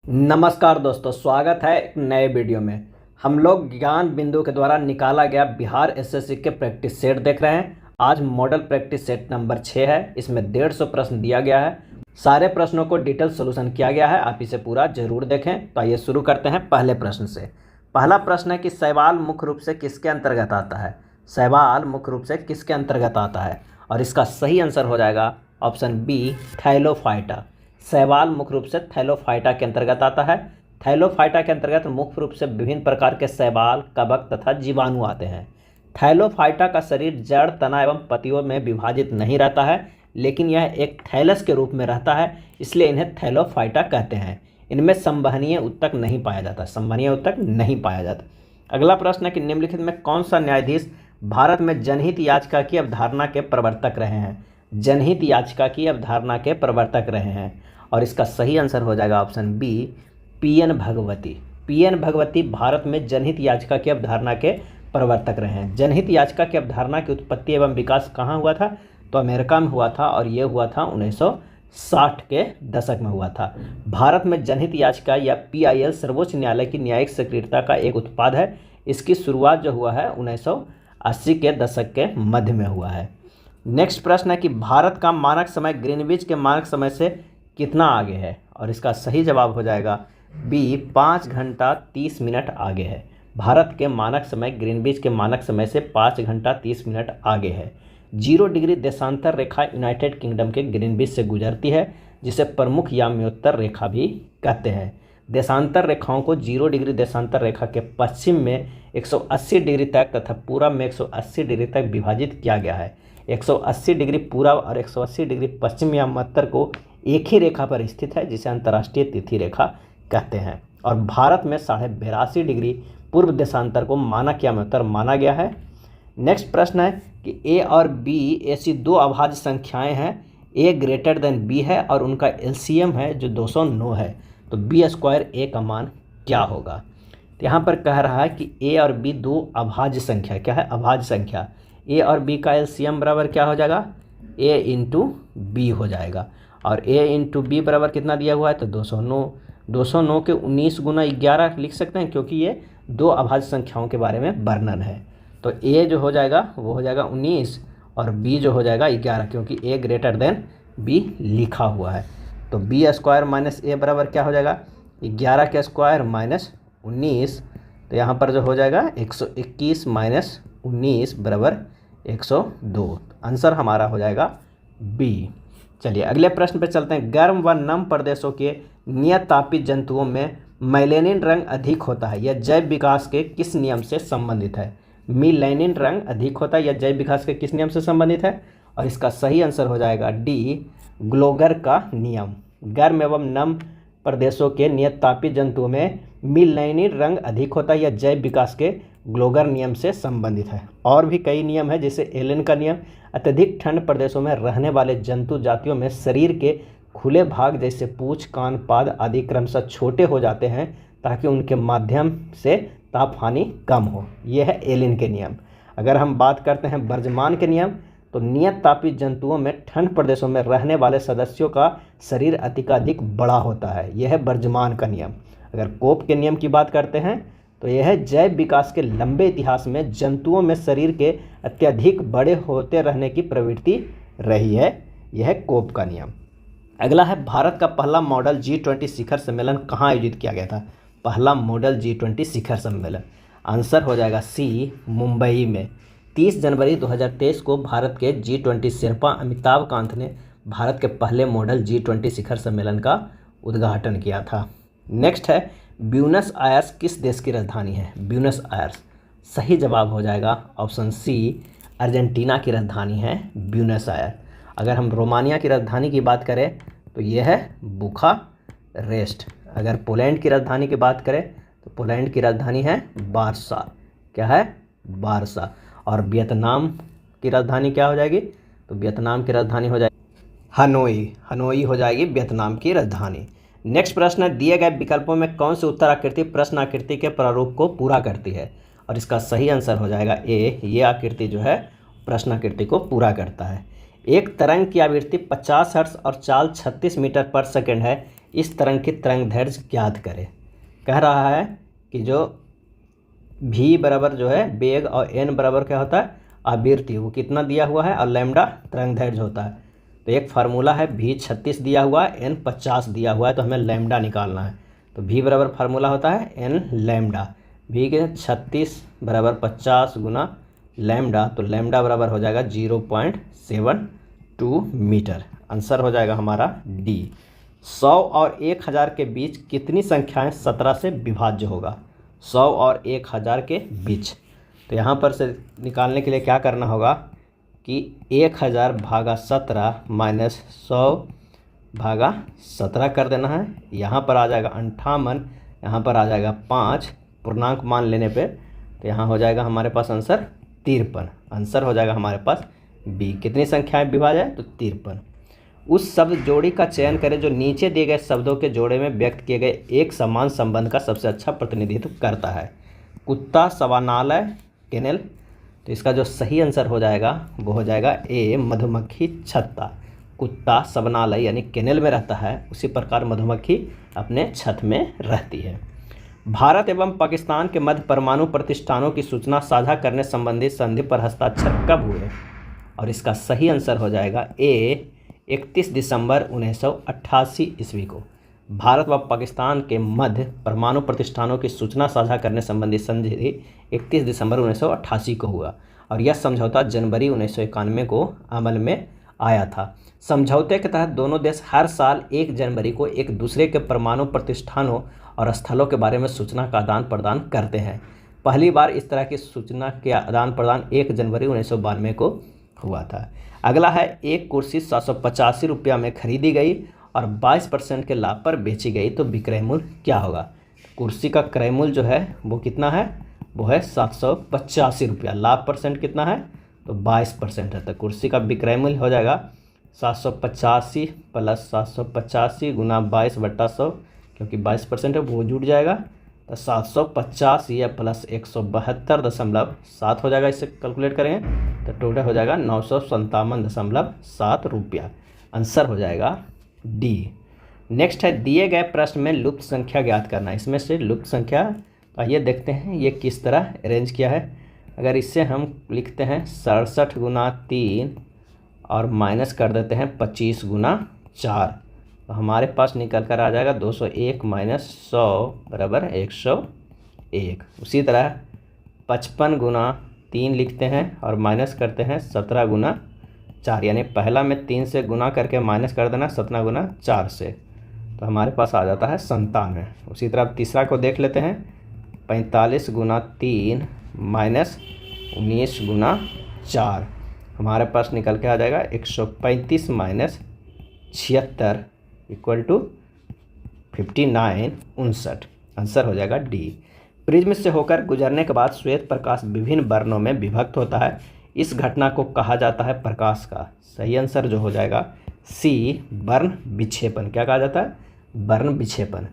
नमस्कार दोस्तों, स्वागत है एक नए वीडियो में। हम लोग ज्ञान बिंदु के द्वारा निकाला गया बिहार एसएससी के प्रैक्टिस सेट देख रहे हैं। आज मॉडल प्रैक्टिस सेट नंबर 6 है। इसमें 150 प्रश्न दिया गया है। सारे प्रश्नों को डिटेल सोल्यूशन किया गया है। आप इसे पूरा जरूर देखें। तो आइए शुरू करते हैं पहले प्रश्न से। पहला प्रश्न है कि शैवाल मुख्य रूप से किसके अंतर्गत आता है। शैवाल मुख्य रूप से किसके अंतर्गत आता है, और इसका सही आंसर हो जाएगा ऑप्शन बी, थैलोफाइटा। शैवाल मुख्य रूप से थैलोफाइटा के अंतर्गत आता है। थैलोफाइटा के अंतर्गत मुख्य रूप से विभिन्न प्रकार के शैवाल, कवक तथा जीवाणु आते हैं। थैलोफाइटा का शरीर जड़, तना एवं पत्तियों में विभाजित नहीं रहता है, लेकिन यह एक थैलस के रूप में रहता है, इसलिए इन्हें थैलोफाइटा कहते हैं। इनमें संवहनीय उत्तक नहीं पाया जाता। संवहनीय उत्तक नहीं पाया जाता। अगला प्रश्न है कि निम्नलिखित में कौन सा न्यायाधीश भारत में जनहित याचिका की अवधारणा के प्रवर्तक रहे हैं। जनहित याचिका की अवधारणा के प्रवर्तक रहे हैं, और इसका सही आंसर हो जाएगा option B, PN Bhagwati. PN Bhagwati Bharat में जनहित याचिका की अवधारणा के प्रवर्तक रहे हैं। जनहित याचिका की अवधारणा की उत्पत्ति एवं विकास कहाँ हुआ था, तो अमेरिका में हुआ था, और ये हुआ था 1960 के दशक में हुआ था। भारत में जनहित याचिका या पीआईएल सर्वोच्च न्यायालय की न्यायिक सक्रियता का एक उत्पाद है। इसकी शुरुआत जो हुआ है 1980 के दशक के मध्य में हुआ है। नेक्स्ट प्रश्न है कि भारत का मानक समय ग्रीनविच के मानक समय से कितना आगे है, और इसका सही जवाब हो जाएगा बी, 5 घंटा 30 मिनट आगे है। भारत के मानक समय ग्रीनविच के मानक समय से 5 घंटा 30 मिनट आगे है। 0 डिग्री देशांतर रेखा यूनाइटेड किंगडम के ग्रीनविच से गुजरती है, जिसे प्रमुख याम्योत्तर रेखा भी कहते हैं। देशांतर रेखाओं को 0 डिग्री देशांतर रेखा के पश्चिम में 180 डिग्री तक तथा पूरब में 180 डिग्री तक विभाजित किया गया है। 180 डिग्री पूरब और 180 डिग्री पश्चिम याम्योत्तर को एक ही रेखा पर स्थित है, जिसे अंतर्राष्ट्रीय तिथि रेखा कहते हैं। और भारत में 82.5 डिग्री पूर्व देशांतर को मानक याम्योत्तर माना गया है। नेक्स्ट प्रश्न है कि ए और बी ऐसी दो अभाज्य संख्याएं हैं, ए ग्रेटर देन बी है और उनका एलसीएम है जो 209 है, तो बी स्क्वायर ए का मान क्या होगा। तो यहाँ पर कह रहा है कि ए और बी दो अभाज्य संख्या, क्या है, अभाज्य संख्या। ए और बी का एलसीएम बराबर क्या हो जाएगा, ए इंटू बी हो जाएगा, और a इंटू बी बराबर कितना दिया हुआ है, तो 209। 209 के 19 गुना 11 लिख सकते हैं, क्योंकि ये दो अभाज्य संख्याओं के बारे में वर्णन है। तो a जो हो जाएगा वो हो जाएगा 19, और b जो हो जाएगा 11, क्योंकि a ग्रेटर देन b लिखा हुआ है। तो बी स्क्वायर माइनस ए बराबर क्या हो जाएगा, 11 के स्क्वायर माइनस 19, तो यहाँ पर जो हो जाएगा 121 माइनस 19 बराबर 102। आंसर हमारा हो जाएगा बी। चलिए अगले प्रश्न पे चलते हैं। गर्म व नम प्रदेशों के नियत तापित जंतुओं में मेलेनिन रंग अधिक होता है, यह जैव विकास के किस नियम से संबंधित है। मेलेनिन रंग अधिक होता है, यह जैव विकास के किस नियम से संबंधित है, और इसका सही आंसर हो जाएगा डी, ग्लोगर का नियम। गर्म एवं नम प्रदेशों के नियत तापित जंतुओं में मेलेनिन रंग अधिक होता है, यह जैव विकास के ग्लोगर नियम से संबंधित है। और भी कई नियम है, जैसे एलन का नियम। अत्यधिक ठंड प्रदेशों में रहने वाले जंतु जातियों में शरीर के खुले भाग जैसे पूंछ, कान, पाद आदि क्रमशः छोटे हो जाते हैं, ताकि उनके माध्यम से ताप हानि कम हो। यह है एलन के नियम। अगर हम बात करते हैं बर्जमान के नियम, तो नियत तापित जंतुओं में ठंड प्रदेशों में रहने वाले सदस्यों का शरीर अत्यधिक बड़ा होता है। यह है बर्जमान का नियम। अगर कोप के नियम की बात करते हैं, तो यह है जैव विकास के लंबे इतिहास में जंतुओं में शरीर के अत्यधिक बड़े होते रहने की प्रवृत्ति रही है। यह है कोप का नियम। अगला है भारत का पहला मॉडल G20 शिखर सम्मेलन कहाँ आयोजित किया गया था। पहला मॉडल G20 शिखर सम्मेलन, आंसर हो जाएगा सी, मुंबई में। 30 जनवरी 2023 को भारत के G20 शेर्पा अमिताभ कांत ने भारत के पहले मॉडल G20 शिखर सम्मेलन का उद्घाटन किया था। नेक्स्ट है ब्यूनस आयर्स किस देश की राजधानी है। ब्यूनस आयर्स, सही जवाब हो जाएगा ऑप्शन सी, अर्जेंटीना की राजधानी है ब्यूनस आयर। अगर हम रोमानिया की राजधानी की बात करें, तो यह है बुखारेस्ट। अगर पोलैंड की राजधानी की बात करें, तो पोलैंड की राजधानी है वारसा। क्या है, वारसा। और वियतनाम की राजधानी क्या हो जाएगी, तो वियतनाम की राजधानी हो जाएगी हनोई। हनोई हो जाएगी वियतनाम की राजधानी। नेक्स्ट प्रश्न है, दिए गए विकल्पों में कौन सी उत्तर आकृति प्रश्न आकृति के प्रारूप को पूरा करती है, और इसका सही आंसर हो जाएगा ए, ये आकृति जो है प्रश्न आकृति को पूरा करता है। एक तरंग की आवृत्ति 50 हर्ट्ज और चाल 36 मीटर पर सेकंड है। इस तरंग की तरंग दैर्ध्य ज्ञात करें। कह रहा है कि जो v बराबर जो है वेग और n बराबर क्या होता है आवृत्ति, वो कितना दिया हुआ है, और लैम्डा तरंग दैर्ध्य होता है। तो एक फार्मूला है v 36 दिया हुआ है, n 50 दिया हुआ है, तो हमें लैम्डा निकालना है। तो v बराबर फार्मूला होता है n लैम्डा, v के 36 बराबर 50 गुना लैम्डा, तो लैम्डा बराबर हो जाएगा 0.72 मीटर। आंसर हो जाएगा हमारा डी। 100 और 1000 के बीच कितनी संख्याएं 17 से विभाज्य होगा? 100 और 1000 के बीच, तो यहाँ पर से निकालने के लिए क्या करना होगा कि 1000 भागा 17 माइनस 100 भागा 17 कर देना है। यहाँ पर आ जाएगा 58, यहाँ पर आ जाएगा 5 पूर्णांक मान लेने पे, तो यहाँ हो जाएगा हमारे पास आंसर 53। आंसर हो जाएगा हमारे पास बी। कितनी संख्याएं विभाज्य है? तो 53। उस शब्द जोड़ी का चयन करें जो नीचे दिए गए शब्दों के जोड़े में व्यक्त किए गए एक समान संबंध का सबसे अच्छा प्रतिनिधित्व करता है। कुत्ता, शवानालय, केनेल। तो इसका जो सही आंसर हो जाएगा वो हो जाएगा ए, मधुमक्खी छत्ता। कुत्ता शवानालय यानी केनेल में रहता है, उसी प्रकार मधुमक्खी अपने छत में रहती है। भारत एवं पाकिस्तान के मध्य परमाणु प्रतिष्ठानों की सूचना साझा करने संबंधी संधि पर हस्ताक्षर कब हुए? और इसका सही आंसर हो जाएगा ए, 31 दिसंबर 1988 ईस्वी को। भारत व पाकिस्तान के मध्य परमाणु प्रतिष्ठानों की सूचना साझा करने संबंधी संधि 31 दिसंबर 1988 को हुआ, और यह समझौता जनवरी 1991 को अमल में आया था। समझौते के तहत दोनों देश हर साल 1 जनवरी को एक दूसरे के परमाणु प्रतिष्ठानों और स्थलों के बारे में सूचना का आदान प्रदान करते हैं। पहली बार इस तरह की सूचना के आदान प्रदान 1 जनवरी 1992 को हुआ था। अगला है, एक कुर्सी 785 रुपया में खरीदी गई और 22% के लाभ पर बेची गई, तो विक्रय मूल्य क्या होगा? कुर्सी का क्रय मूल्य जो है वो कितना है? वो है 785 रुपया। लाभ परसेंट कितना है? तो 22% है। तो कुर्सी का विक्रय मूल्य हो जाएगा 785 प्लस 785 गुना 22/100, क्योंकि 22% है वो जुड़ जाएगा, तो 750 या प्लस 172.7 हो जाएगा। इससे कैलकुलेट करेंगे तो टोटल हो जाएगा 957.7 रुपया। आंसर हो जाएगा डी। नेक्स्ट है, दिए गए प्रश्न में लुप्त संख्या ज्ञात करना। इसमें से लुप्त संख्या आइए देखते हैं ये किस तरह अरेंज किया है। अगर इससे हम लिखते हैं 67 गुना 3 और माइनस कर देते हैं 25 गुना 4, तो हमारे पास निकल कर आ जाएगा 201 माइनस 100 बराबर 101। उसी तरह 55 गुना 3 लिखते हैं और माइनस करते हैं 17 गुना 4, यानी पहला में 3 से गुना करके माइनस कर देना 17 गुना 4 से, तो हमारे पास आ जाता है 97। उसी तरह तीसरा को देख लेते हैं, 45 गुना 3 माइनस 19 गुना 4, हमारे पास निकल के आ जाएगा 135 माइनस 76 इक्वल टू 59 59। आंसर हो जाएगा डी। प्रिज्म से होकर गुजरने के बाद श्वेत प्रकाश विभिन्न वर्णों में विभक्त होता है, इस घटना को कहा जाता है प्रकाश का। सही आंसर जो हो जाएगा सी, वर्ण विक्षेपण। क्या कहा जाता है? वर्ण विक्षेपण।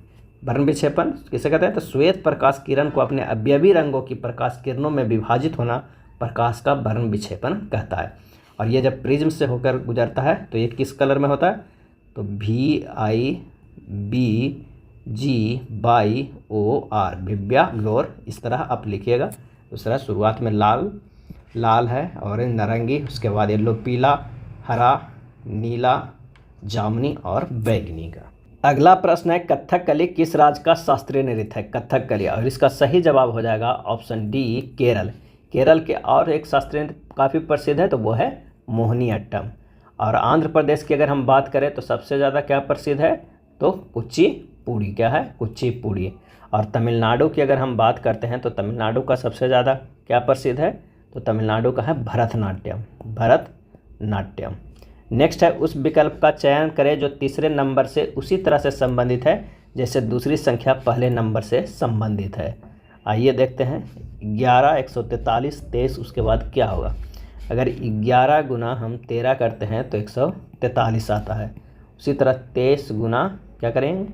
वर्ण विक्षेपण किसे कहते हैं? तो श्वेत प्रकाश किरण को अपने अवयवी रंगों की प्रकाश किरणों में विभाजित होना प्रकाश का वर्ण विक्षेपण कहता है। और ये जब प्रिज्म से होकर गुजरता है तो ये किस कलर में होता है? तो VIBGY OR, विव्या ग्लोर, इस तरह आप लिखिएगा। दूसरा शुरुआत में लाल है, ऑरेंज नारंगी, उसके बाद येलो पीला, हरा, नीला, जामुनी और बैंगनी का। अगला प्रश्न है, कथकली किस राज्य का शास्त्रीय नृत्य है? कथकली, और इसका सही जवाब हो जाएगा ऑप्शन डी, केरल। केरल के और एक शास्त्रीय नृत्य काफ़ी प्रसिद्ध है तो वो है मोहिनीअट्टम। और आंध्र प्रदेश की अगर हम बात करें तो सबसे ज़्यादा क्या प्रसिद्ध है? तो कुचिपुड़ी। क्या है? कुचिपुड़ी। और तमिलनाडु की अगर हम बात करते हैं तो तमिलनाडु का सबसे ज़्यादा क्या प्रसिद्ध है? तो तमिलनाडु का है भरतनाट्यम। भरतनाट्यम। नेक्स्ट है, उस विकल्प का चयन करें जो तीसरे नंबर से उसी तरह से संबंधित है जैसे दूसरी संख्या पहले नंबर से संबंधित है। आइए देखते हैं। 11, 143, 23, उसके बाद क्या होगा? अगर 11 गुना हम 13 करते हैं तो 143 आता है। उसी तरह 23 गुना क्या करेंगे?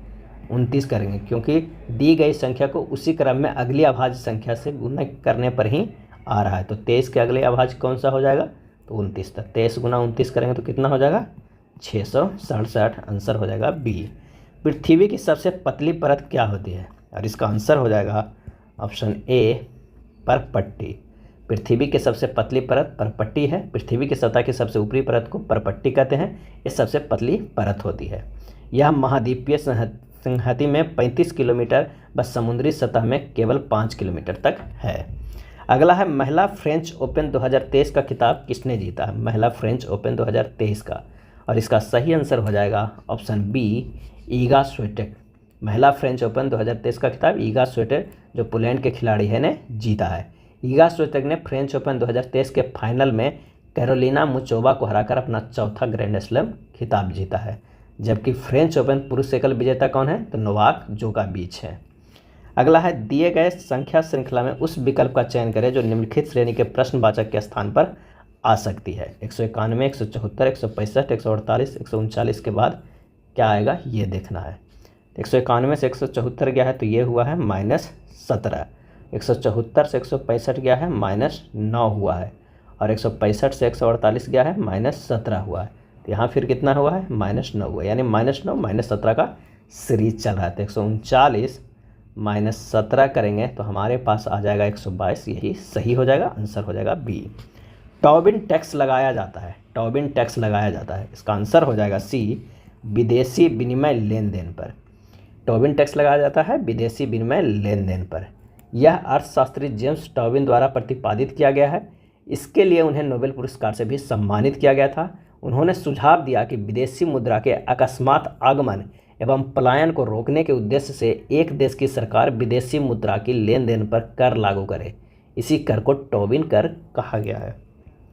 29 करेंगे, क्योंकि दी गई संख्या को उसी क्रम में अगली अभाज्य संख्या से गुना करने पर ही आ रहा है। तो 23 के अगले अभाज्य कौन सा हो जाएगा? तो 29 तक। 23 गुना 29 करेंगे तो कितना हो जाएगा? 667। आंसर हो जाएगा बी। पृथ्वी की सबसे पतली परत क्या होती है? और इसका आंसर हो जाएगा ऑप्शन ए, परपट्टी। पृथ्वी की सबसे पतली परत परपट्टी है। पृथ्वी की सतह की सबसे ऊपरी परत को परपट्टी कहते हैं। ये सबसे पतली परत होती है। यह महाद्वीपीय संहति में 35 किलोमीटर व समुद्री सतह में केवल 5 किलोमीटर तक है। अगला है महिला फ्रेंच ओपन 2023 का खिताब किसने जीता? महिला फ्रेंच ओपन 2023 का, और इसका सही आंसर हो जाएगा ऑप्शन बी, ईगा स्विएटेक। महिला फ्रेंच ओपन 2023 का खिताब ईगा स्विएटेक जो पोलैंड के खिलाड़ी है ने जीता है। ईगा स्विएटेक ने फ्रेंच ओपन 2023 के फाइनल में कैरोलिना मुचोवा को हराकर अपना चौथा ग्रैंड स्लैम खिताब जीता है। जबकि फ्रेंच ओपन पुरुष एकल विजेता कौन है? तो नोवाक जोकोविच है। अगला है दिए गए संख्या श्रृंखला में उस विकल्प का चयन करें जो निम्नलिखित श्रेणी के प्रश्नवाचक के स्थान पर आ सकती है। 191, 174, 165, 148, 139 के बाद क्या आएगा ये देखना है। 191 से 174 गया है तो ये हुआ है -17। 174 से 165 गया है -9 हुआ है, और 165 से 148 गया है -17 हुआ है। तो यहाँ फिर कितना हुआ है? -9 हुआ, यानी -9 -17 का सीरीज चल रहा है। तो 139 -17 करेंगे तो हमारे पास आ जाएगा 122, यही सही हो जाएगा, आंसर हो जाएगा बी। टोबिन टैक्स लगाया जाता है। टोबिन टैक्स लगाया जाता है, इसका आंसर हो जाएगा सी, विदेशी विनिमय लेन देन पर। टोबिन टैक्स लगाया जाता है विदेशी विनिमय लेन देन पर। यह अर्थशास्त्री जेम्स टोबिन द्वारा प्रतिपादित किया गया है। इसके लिए उन्हें नोबेल पुरस्कार से भी सम्मानित किया गया था। उन्होंने सुझाव दिया कि विदेशी मुद्रा के अकस्मात आगमन एवं पलायन को रोकने के उद्देश्य से एक देश की सरकार विदेशी मुद्रा की लेन देन पर कर लागू करे। इसी कर को टोबिन कर कहा गया है।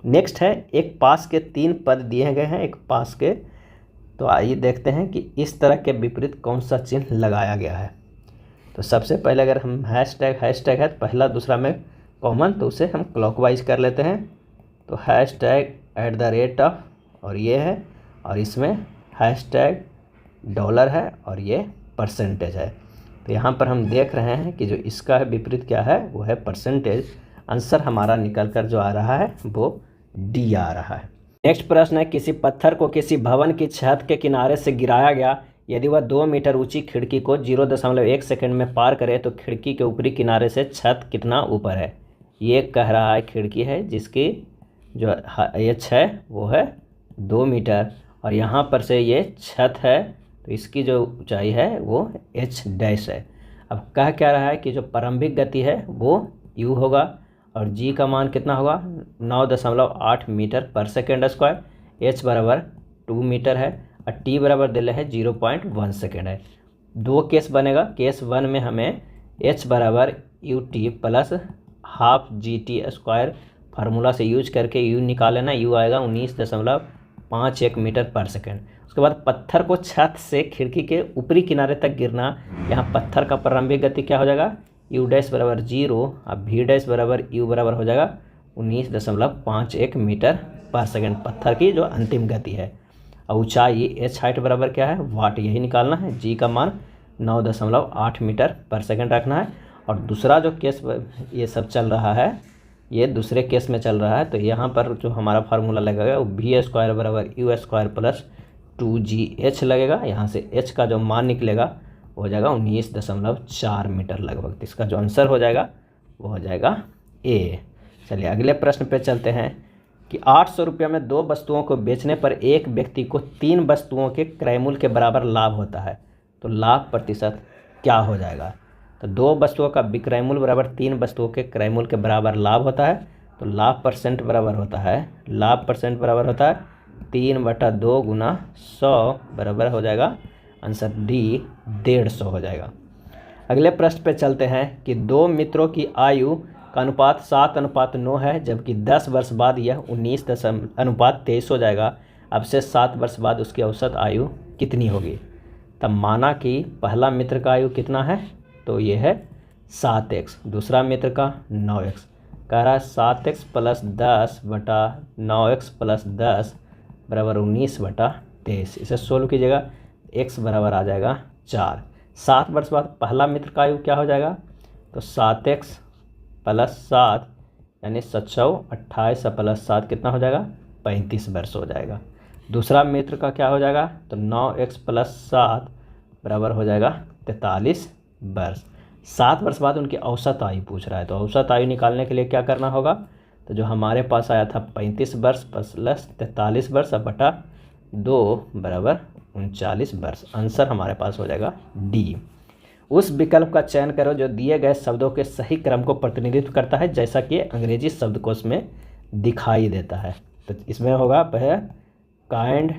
नेक्स्ट है, एक पास के 3 पद दिए गए हैं, एक पास के। तो आइए देखते हैं कि इस तरह के विपरीत कौन सा चिन्ह लगाया गया है। तो सबसे पहले अगर हम हैशटैग है तो पहला दूसरा में कॉमन, तो उसे हम क्लॉकवाइज कर लेते हैं। तो #@ और ये है, और इसमें $डॉलर है और ये परसेंटेज है। तो यहाँ पर हम देख रहे हैं कि जो इसका है विपरीत क्या है, वो है परसेंटेज। आंसर हमारा निकल कर जो आ रहा है वो डी आ रहा है। नेक्स्ट प्रश्न है, किसी पत्थर को किसी भवन की छत के किनारे से गिराया गया। यदि वह 2 मीटर ऊंची खिड़की को 0.1 सेकंड में पार करे तो खिड़की के ऊपरी किनारे से छत कितना ऊपर है? ये कह रहा है खिड़की है जिसकी जो एच है वो है 2 मीटर, और यहाँ पर से ये छत है तो इसकी जो ऊंचाई है वो h' है। अब कह क्या रहा है कि जो प्रारंभिक गति है वो u होगा, और g का मान कितना होगा? 9.8 मीटर पर सेकेंड स्क्वायर। h बराबर 2 मीटर है, और t बराबर दिले है 0.1 सेकेंड है। 2 केस बनेगा। केस 1 में हमें h बराबर ut plus half GT² formula से यूज करके u निकाल लेना। u आएगा 19.51 मीटर पर सेकेंड। उसके बाद पत्थर को छत से खिड़की के ऊपरी किनारे तक गिरना। यहाँ पत्थर का प्रारंभिक गति क्या हो जाएगा? u' बराबर 0, अब v' बराबर u बराबर हो जाएगा 19.51 मीटर पर सेकेंड, पत्थर की जो अंतिम गति है। और ऊंचाई h हाइट बराबर क्या है? वाट, यही निकालना है। g का मान 9.8 मीटर पर सेकेंड रखना है। और दूसरा जो केस ये सब चल रहा है, ये दूसरे केस में चल रहा है, तो यहाँ पर जो हमारा फार्मूला लगेगा वो v² बराबर u² प्लस 2gh लगेगा। यहाँ से h का जो मान निकलेगा वो हो जाएगा 19.4 मीटर लगभग। तो इसका जो आंसर हो जाएगा वो हो जाएगा ए। चलिए अगले प्रश्न पे चलते हैं कि 800 रुपये में 2 वस्तुओं को बेचने पर एक व्यक्ति को 3 वस्तुओं के क्रय मूल्य के बराबर लाभ होता है। तो लाभ प्रतिशत क्या हो जाएगा? तो 2 वस्तुओं का विक्रय मूल्य बराबर 3 वस्तुओं के क्रय मूल्य के बराबर लाभ होता है। तो लाभ परसेंट बराबर होता है 3/2 गुना 100 बराबर हो जाएगा आंसर डी 150 हो जाएगा। अगले प्रश्न पे चलते हैं कि 2 मित्रों की आयु का अनुपात 7:9 है, जबकि 10 वर्ष बाद यह 19:23 हो जाएगा। अब से 7 वर्ष बाद उसकी औसत आयु कितनी होगी? तब माना कि पहला मित्र का आयु कितना है, तो ये है 7x, दूसरा मित्र का 9x। कह रहा है 7x प्लस 10 बटा 9x प्लस 10 बराबर 19/23। इसे सोल्व कीजिएगा, x बराबर आ जाएगा 4। 7 वर्ष बाद पहला मित्र का आयु क्या हो जाएगा? तो 7x प्लस 7 यानी 7 28 प्लस 7 कितना हो जाएगा? 35 वर्ष हो जाएगा। दूसरा मित्र का क्या हो जाएगा? तो 9x प्लस 7 बराबर हो जाएगा 43 वर्ष। 7 वर्ष बाद उनकी औसत आयु पूछ रहा है, तो औसत आयु निकालने के लिए क्या करना होगा, तो जो हमारे पास आया था 35 वर्ष प्लस 43 वर्ष अब बटा 2 बराबर 39 वर्ष। आंसर हमारे पास हो जाएगा डी। उस विकल्प का चयन करो जो दिए गए शब्दों के सही क्रम को प्रतिनिधित्व करता है जैसा कि अंग्रेजी शब्दकोश में दिखाई देता है। तो इसमें होगा पहले काइंड,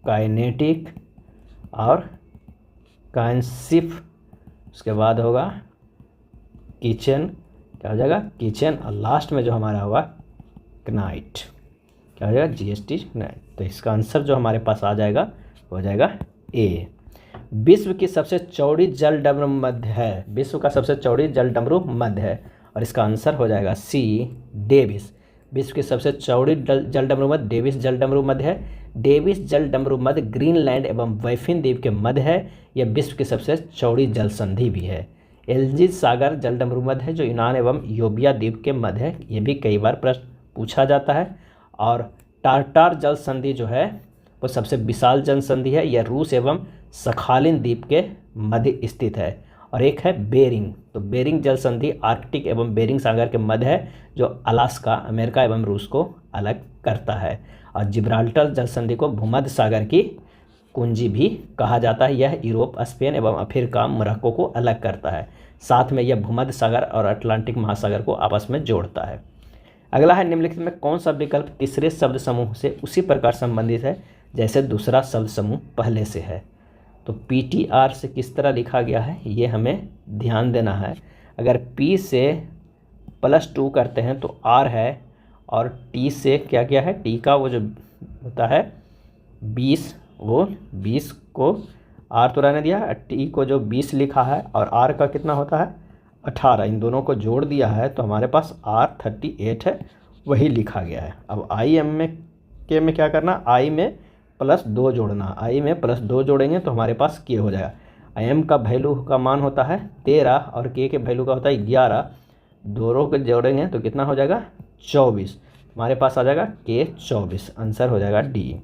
काइनेटिक और काइनशिप, उसके बाद होगा किचन, क्या हो जाएगा किचन, और लास्ट में जो हमारा होगा कनाइट, क्या हो जाएगा GST नाइट। तो इसका आंसर जो हमारे पास आ जाएगा हो जाएगा ए। विश्व की सबसे चौड़ी जल डमरू मध्य है, विश्व का सबसे चौड़ी जल डमरू मध्य है, और इसका आंसर हो जाएगा सी डेविस। विश्व की सबसे चौड़ी जल डमरू मध्य डेविस जल डमरू मध्य है। डेविस जल डमरू मध्य ग्रीनलैंड एवं बैफिन द्वीप के मध्य है। यह विश्व की सबसे चौड़ी जल संधि भी है। एल्जीज सागर जल डमरू मध्य है जो यूनान एवं योबिया द्वीप के मध्य है। ये भी कई बार प्रश्न पूछा जाता है। और टार्टार जल संधि जो है वो सबसे विशाल जल संधि है। यह रूस एवं सखालिन द्वीप के मध्य स्थित है। और एक है बेरिंग, तो बेरिंग जल संधि आर्कटिक एवं बेरिंग सागर के मध्य है जो अलास्का, अमेरिका एवं रूस को अलग करता है। और जिब्राल्टर जल संधि को भूमध्य सागर की कुंजी भी कहा जाता है। यह यूरोप, स्पेन एवं अफ्रीका, मोरक्को को अलग करता है। साथ में यह भूमध्य सागर और अटलांटिक महासागर को आपस में जोड़ता है। अगला है निम्नलिखित में कौन सा विकल्प तीसरे शब्द समूह से उसी प्रकार संबंधित है जैसे दूसरा शब्द समूह पहले से है। तो PTR से किस तरह लिखा गया है ये हमें ध्यान देना है। अगर P से +2 करते हैं तो R है, और T से क्या क्या है, T का वो जो होता है 20, वो 20 को R तो रहने दिया, T को जो 20 लिखा है, और R का कितना होता है 18, इन दोनों को जोड़ दिया है तो हमारे पास R 38 है, वही लिखा गया है। अब IM में क्या करना, I में +2 जोड़ना, I में +2 जोड़ेंगे तो हमारे पास K हो जाएगा। M का वैल्यू का मान होता है 13 और K के वैल्यू का होता है 11, दोनों को जोड़ेंगे तो कितना हो जाएगा 24, हमारे पास आ जाएगा K 24। आंसर हो जाएगा डी।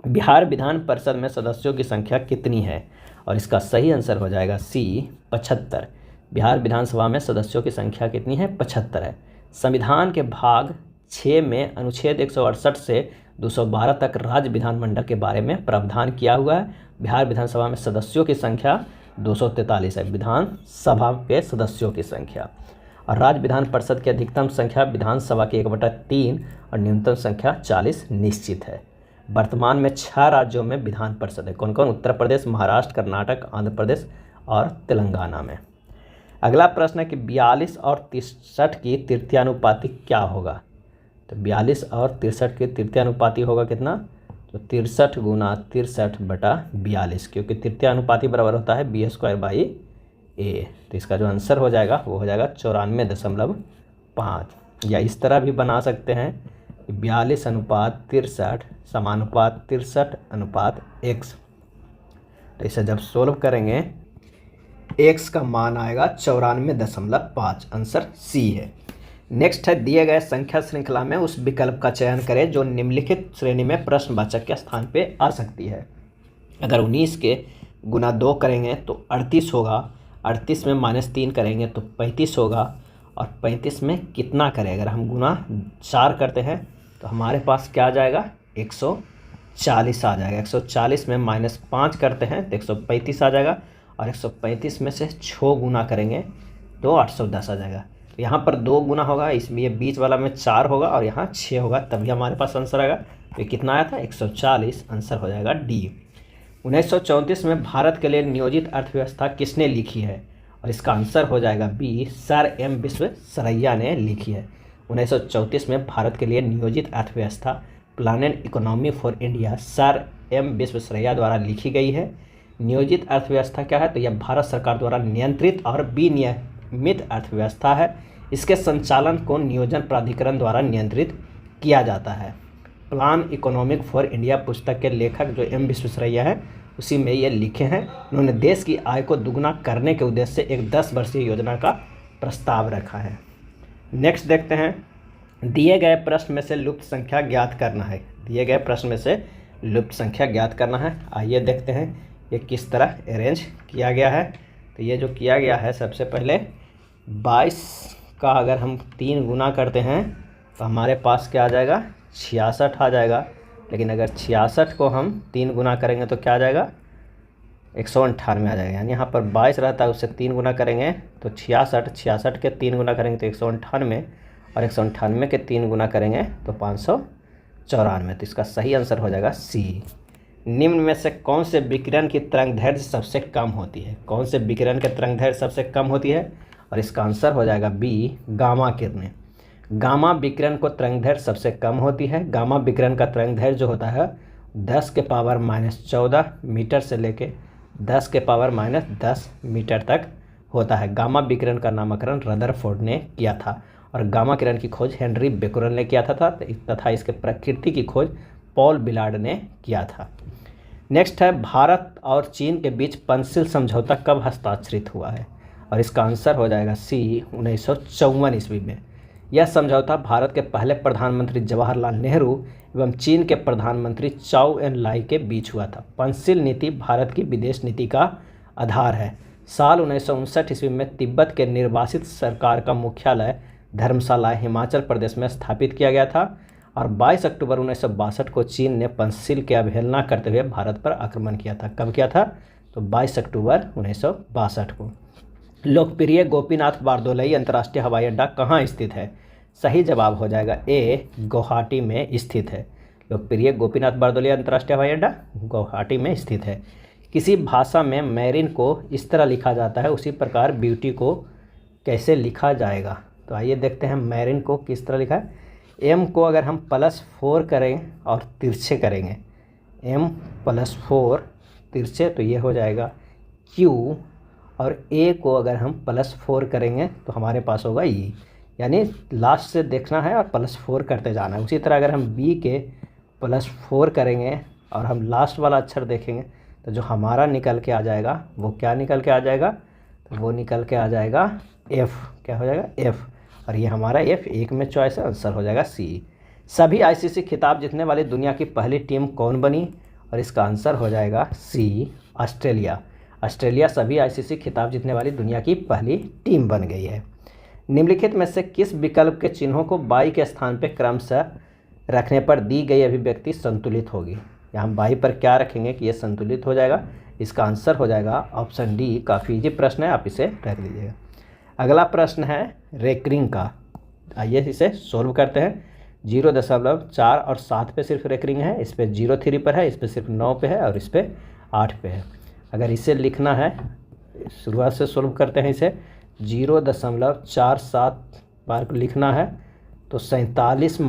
बिहार विधान परिषद में सदस्यों की संख्या कितनी है, और इसका सही आंसर हो जाएगा सी 75। बिहार विधानसभा में सदस्यों की संख्या कितनी है, 75 है। संविधान के भाग 6 में अनुच्छेद 168 से 212 तक राज्य विधानमंडल के बारे में प्रावधान किया हुआ है। बिहार विधानसभा में सदस्यों की संख्या 243 है, विधानसभा के सदस्यों की संख्या। और राज्य विधान परिषद की अधिकतम संख्या विधानसभा की 1/3 और न्यूनतम संख्या 40 निश्चित है। वर्तमान में 6 राज्यों में विधान परिषद है। कौन कौन, उत्तर प्रदेश, महाराष्ट्र, कर्नाटक, आंध्र प्रदेश और तेलंगाना में। अगला प्रश्न है कि 42 और 63 की तृतीयानुपाती क्या होगा। तो 42 और 63 की तृतीयानुपाती होगा कितना, तो 63 गुना 63/42, क्योंकि तृतीयानुपाती बराबर होता है B² A। तो इसका जो आंसर हो जाएगा वो हो जाएगा 94.5। या इस तरह भी बना सकते हैं 42:63 समानुपात 63:x। तो इसे जब सोल्व करेंगे x का मान आएगा 94.5। आंसर सी है। नेक्स्ट है दिए गए संख्या श्रृंखला में उस विकल्प का चयन करें जो निम्नलिखित श्रेणी में प्रश्नवाचक के स्थान पे आ सकती है। अगर 19 के गुना 2 करेंगे तो 38 होगा, 38 में -3 करेंगे तो 35 होगा, और 35 में कितना करें, अगर हम गुना 4 करते हैं तो हमारे पास क्या आ जाएगा 140 आ जाएगा। 140 में -5 करते हैं तो 135 आ जाएगा, और 135 में से 6 गुना करेंगे तो 810 आ जाएगा। तो यहाँ पर 2 गुना होगा, इसमें ये बीच वाला में 4 होगा और यहाँ 6 होगा, तभी हमारे पास आंसर आएगा। तो ये कितना आया था 140। आंसर हो जाएगा डी। 1934 में भारत के लिए नियोजित अर्थव्यवस्था किसने लिखी है, और इसका आंसर हो जाएगा बी, सर एम विश्वेश्वरैया ने लिखी है। 1934 में भारत के लिए नियोजित अर्थव्यवस्था plan and economy for India sir M Visvesvaraya द्वारा लिखी गई है। नियोजित अर्थव्यवस्था क्या है, तो यह भारत सरकार द्वारा नियंत्रित और विनियमित अर्थव्यवस्था है। इसके संचालन को नियोजन प्राधिकरण द्वारा नियंत्रित किया जाता है। प्लान इकोनॉमिक फॉर इंडिया पुस्तक के लेखक जो एम विश्वेश्वरैया है, उसी में ये लिखे हैं। उन्होंने देश की आय को दुगना करने के उद्देश्य से एक 10 वर्षीय योजना का प्रस्ताव रखा है। नेक्स्ट देखते हैं, दिए गए प्रश्न में से लुप्त संख्या ज्ञात करना है। दिए गए प्रश्न में से लुप्त संख्या ज्ञात करना है। आइए देखते हैं। ये किस तरह अरेंज किया गया है। तो ये जो किया गया है, सबसे पहले 22 का अगर हम 3 गुना करते हैं तो हमारे पास क्या आ जाएगा, 66 आ जाएगा। लेकिन अगर 66 को हम 3 गुना करेंगे तो क्या आ जाएगा, 198 आ जाएगा। यानी यहाँ पर 22 रहता है, उससे 3 गुना करेंगे तो 66 के 3 गुना करेंगे तो 198, और 198 के 3 गुना करेंगे तो 594। तो इसका सही आंसर हो जाएगा सी। निम्न में से कौन से विकिरण की तरंगदैर्घ्य सबसे कम होती है, कौन से विकिरण के तरंगदैर्घ्य सबसे कम होती है, और इसका आंसर हो जाएगा बी, गामा किरणें। गामा विकिरण को तरंगदैर्घ्य सबसे कम होती है। गामा विकिरण का तरंगदैर्घ्य जो होता है 10⁻⁻14 मीटर से लेके 10⁻−10 मीटर तक होता है। गामा विकिरण का नामकरण रदरफोर्ड ने किया था, और गामा किरण की खोज हेनरी बेकुरल ने किया था तथा इसके प्रकृति की खोज पॉल बिलार्ड ने किया था। नेक्स्ट है, भारत और चीन के बीच पंचशील समझौता कब हस्ताक्षरित हुआ है, और इसका आंसर हो जाएगा सी, 1954 ईस्वी में। यह समझौता भारत के पहले प्रधानमंत्री जवाहरलाल नेहरू एवं चीन के प्रधानमंत्री चाउ एन लाई के बीच हुआ था। पंचशील नीति भारत की विदेश नीति का आधार है। साल 1959 ईस्वी में तिब्बत के निर्वासित सरकार का मुख्यालय धर्मशाला हिमाचल प्रदेश में स्थापित किया गया था, और 22 अक्टूबर 1962 को चीन ने पंचशील की अवहेलना करते हुए भारत पर आक्रमण किया था। कब किया था, तो 22 अक्टूबर 1962 को। लोकप्रिय गोपीनाथ बारदोलई अंतर्राष्ट्रीय हवाई अड्डा कहाँ स्थित है, सही जवाब हो जाएगा ए, गुवाहाटी में स्थित है। लोकप्रिय गोपीनाथ बारदोलई अंतर्राष्ट्रीय हवाई अड्डा गुवाहाटी में स्थित है। किसी भाषा में मैरिन को इस तरह लिखा जाता है, उसी प्रकार ब्यूटी को कैसे लिखा जाएगा। तो आइए देखते हैं मैरिन को किस तरह लिखा है। एम को अगर हम +4 करें और तिरछे करेंगे, M+4 तिरछे, तो ये हो जाएगा Q, और ए को अगर हम +4 करेंगे तो हमारे पास होगा ई। यानी लास्ट से देखना है और +4 करते जाना है। उसी तरह अगर हम बी के +4 करेंगे और हम लास्ट वाला अक्षर देखेंगे तो जो हमारा निकल के आ जाएगा वो क्या निकल के आ जाएगा, तो वो निकल के आ जाएगा एफ़। क्या हो जाएगा, एफ़। और ये हमारा एफ़ एक में चॉइस है, आंसर हो जाएगा सी। सभी आईसीसी खिताब जीतने वाली दुनिया की पहली टीम कौन बनी, और इसका आंसर हो जाएगा सी, ऑस्ट्रेलिया। ऑस्ट्रेलिया सभी आईसीसी खिताब जीतने वाली दुनिया की पहली टीम बन गई है। निम्नलिखित में से किस विकल्प के चिन्हों को बाई के स्थान पर क्रमशः रखने पर दी गई अभिव्यक्ति संतुलित होगी। यहाँ बाई पर क्या रखेंगे कि ये संतुलित हो जाएगा, इसका आंसर हो जाएगा ऑप्शन डी। काफ़ी इजी प्रश्न है, आप इसे रख लीजिएगा। अगला प्रश्न है रेकरिंग का, आइए इसे सोल्व करते हैं। 0.4 और 7 पे सिर्फ रेकरिंग है, इस पर 0.3 पर है, इस पर सिर्फ 9 पे है, और इस पर 8 पे है। अगर इसे लिखना है, शुरुआत से सोल्व करते हैं इसे। 0.47 बार लिखना है तो 47 -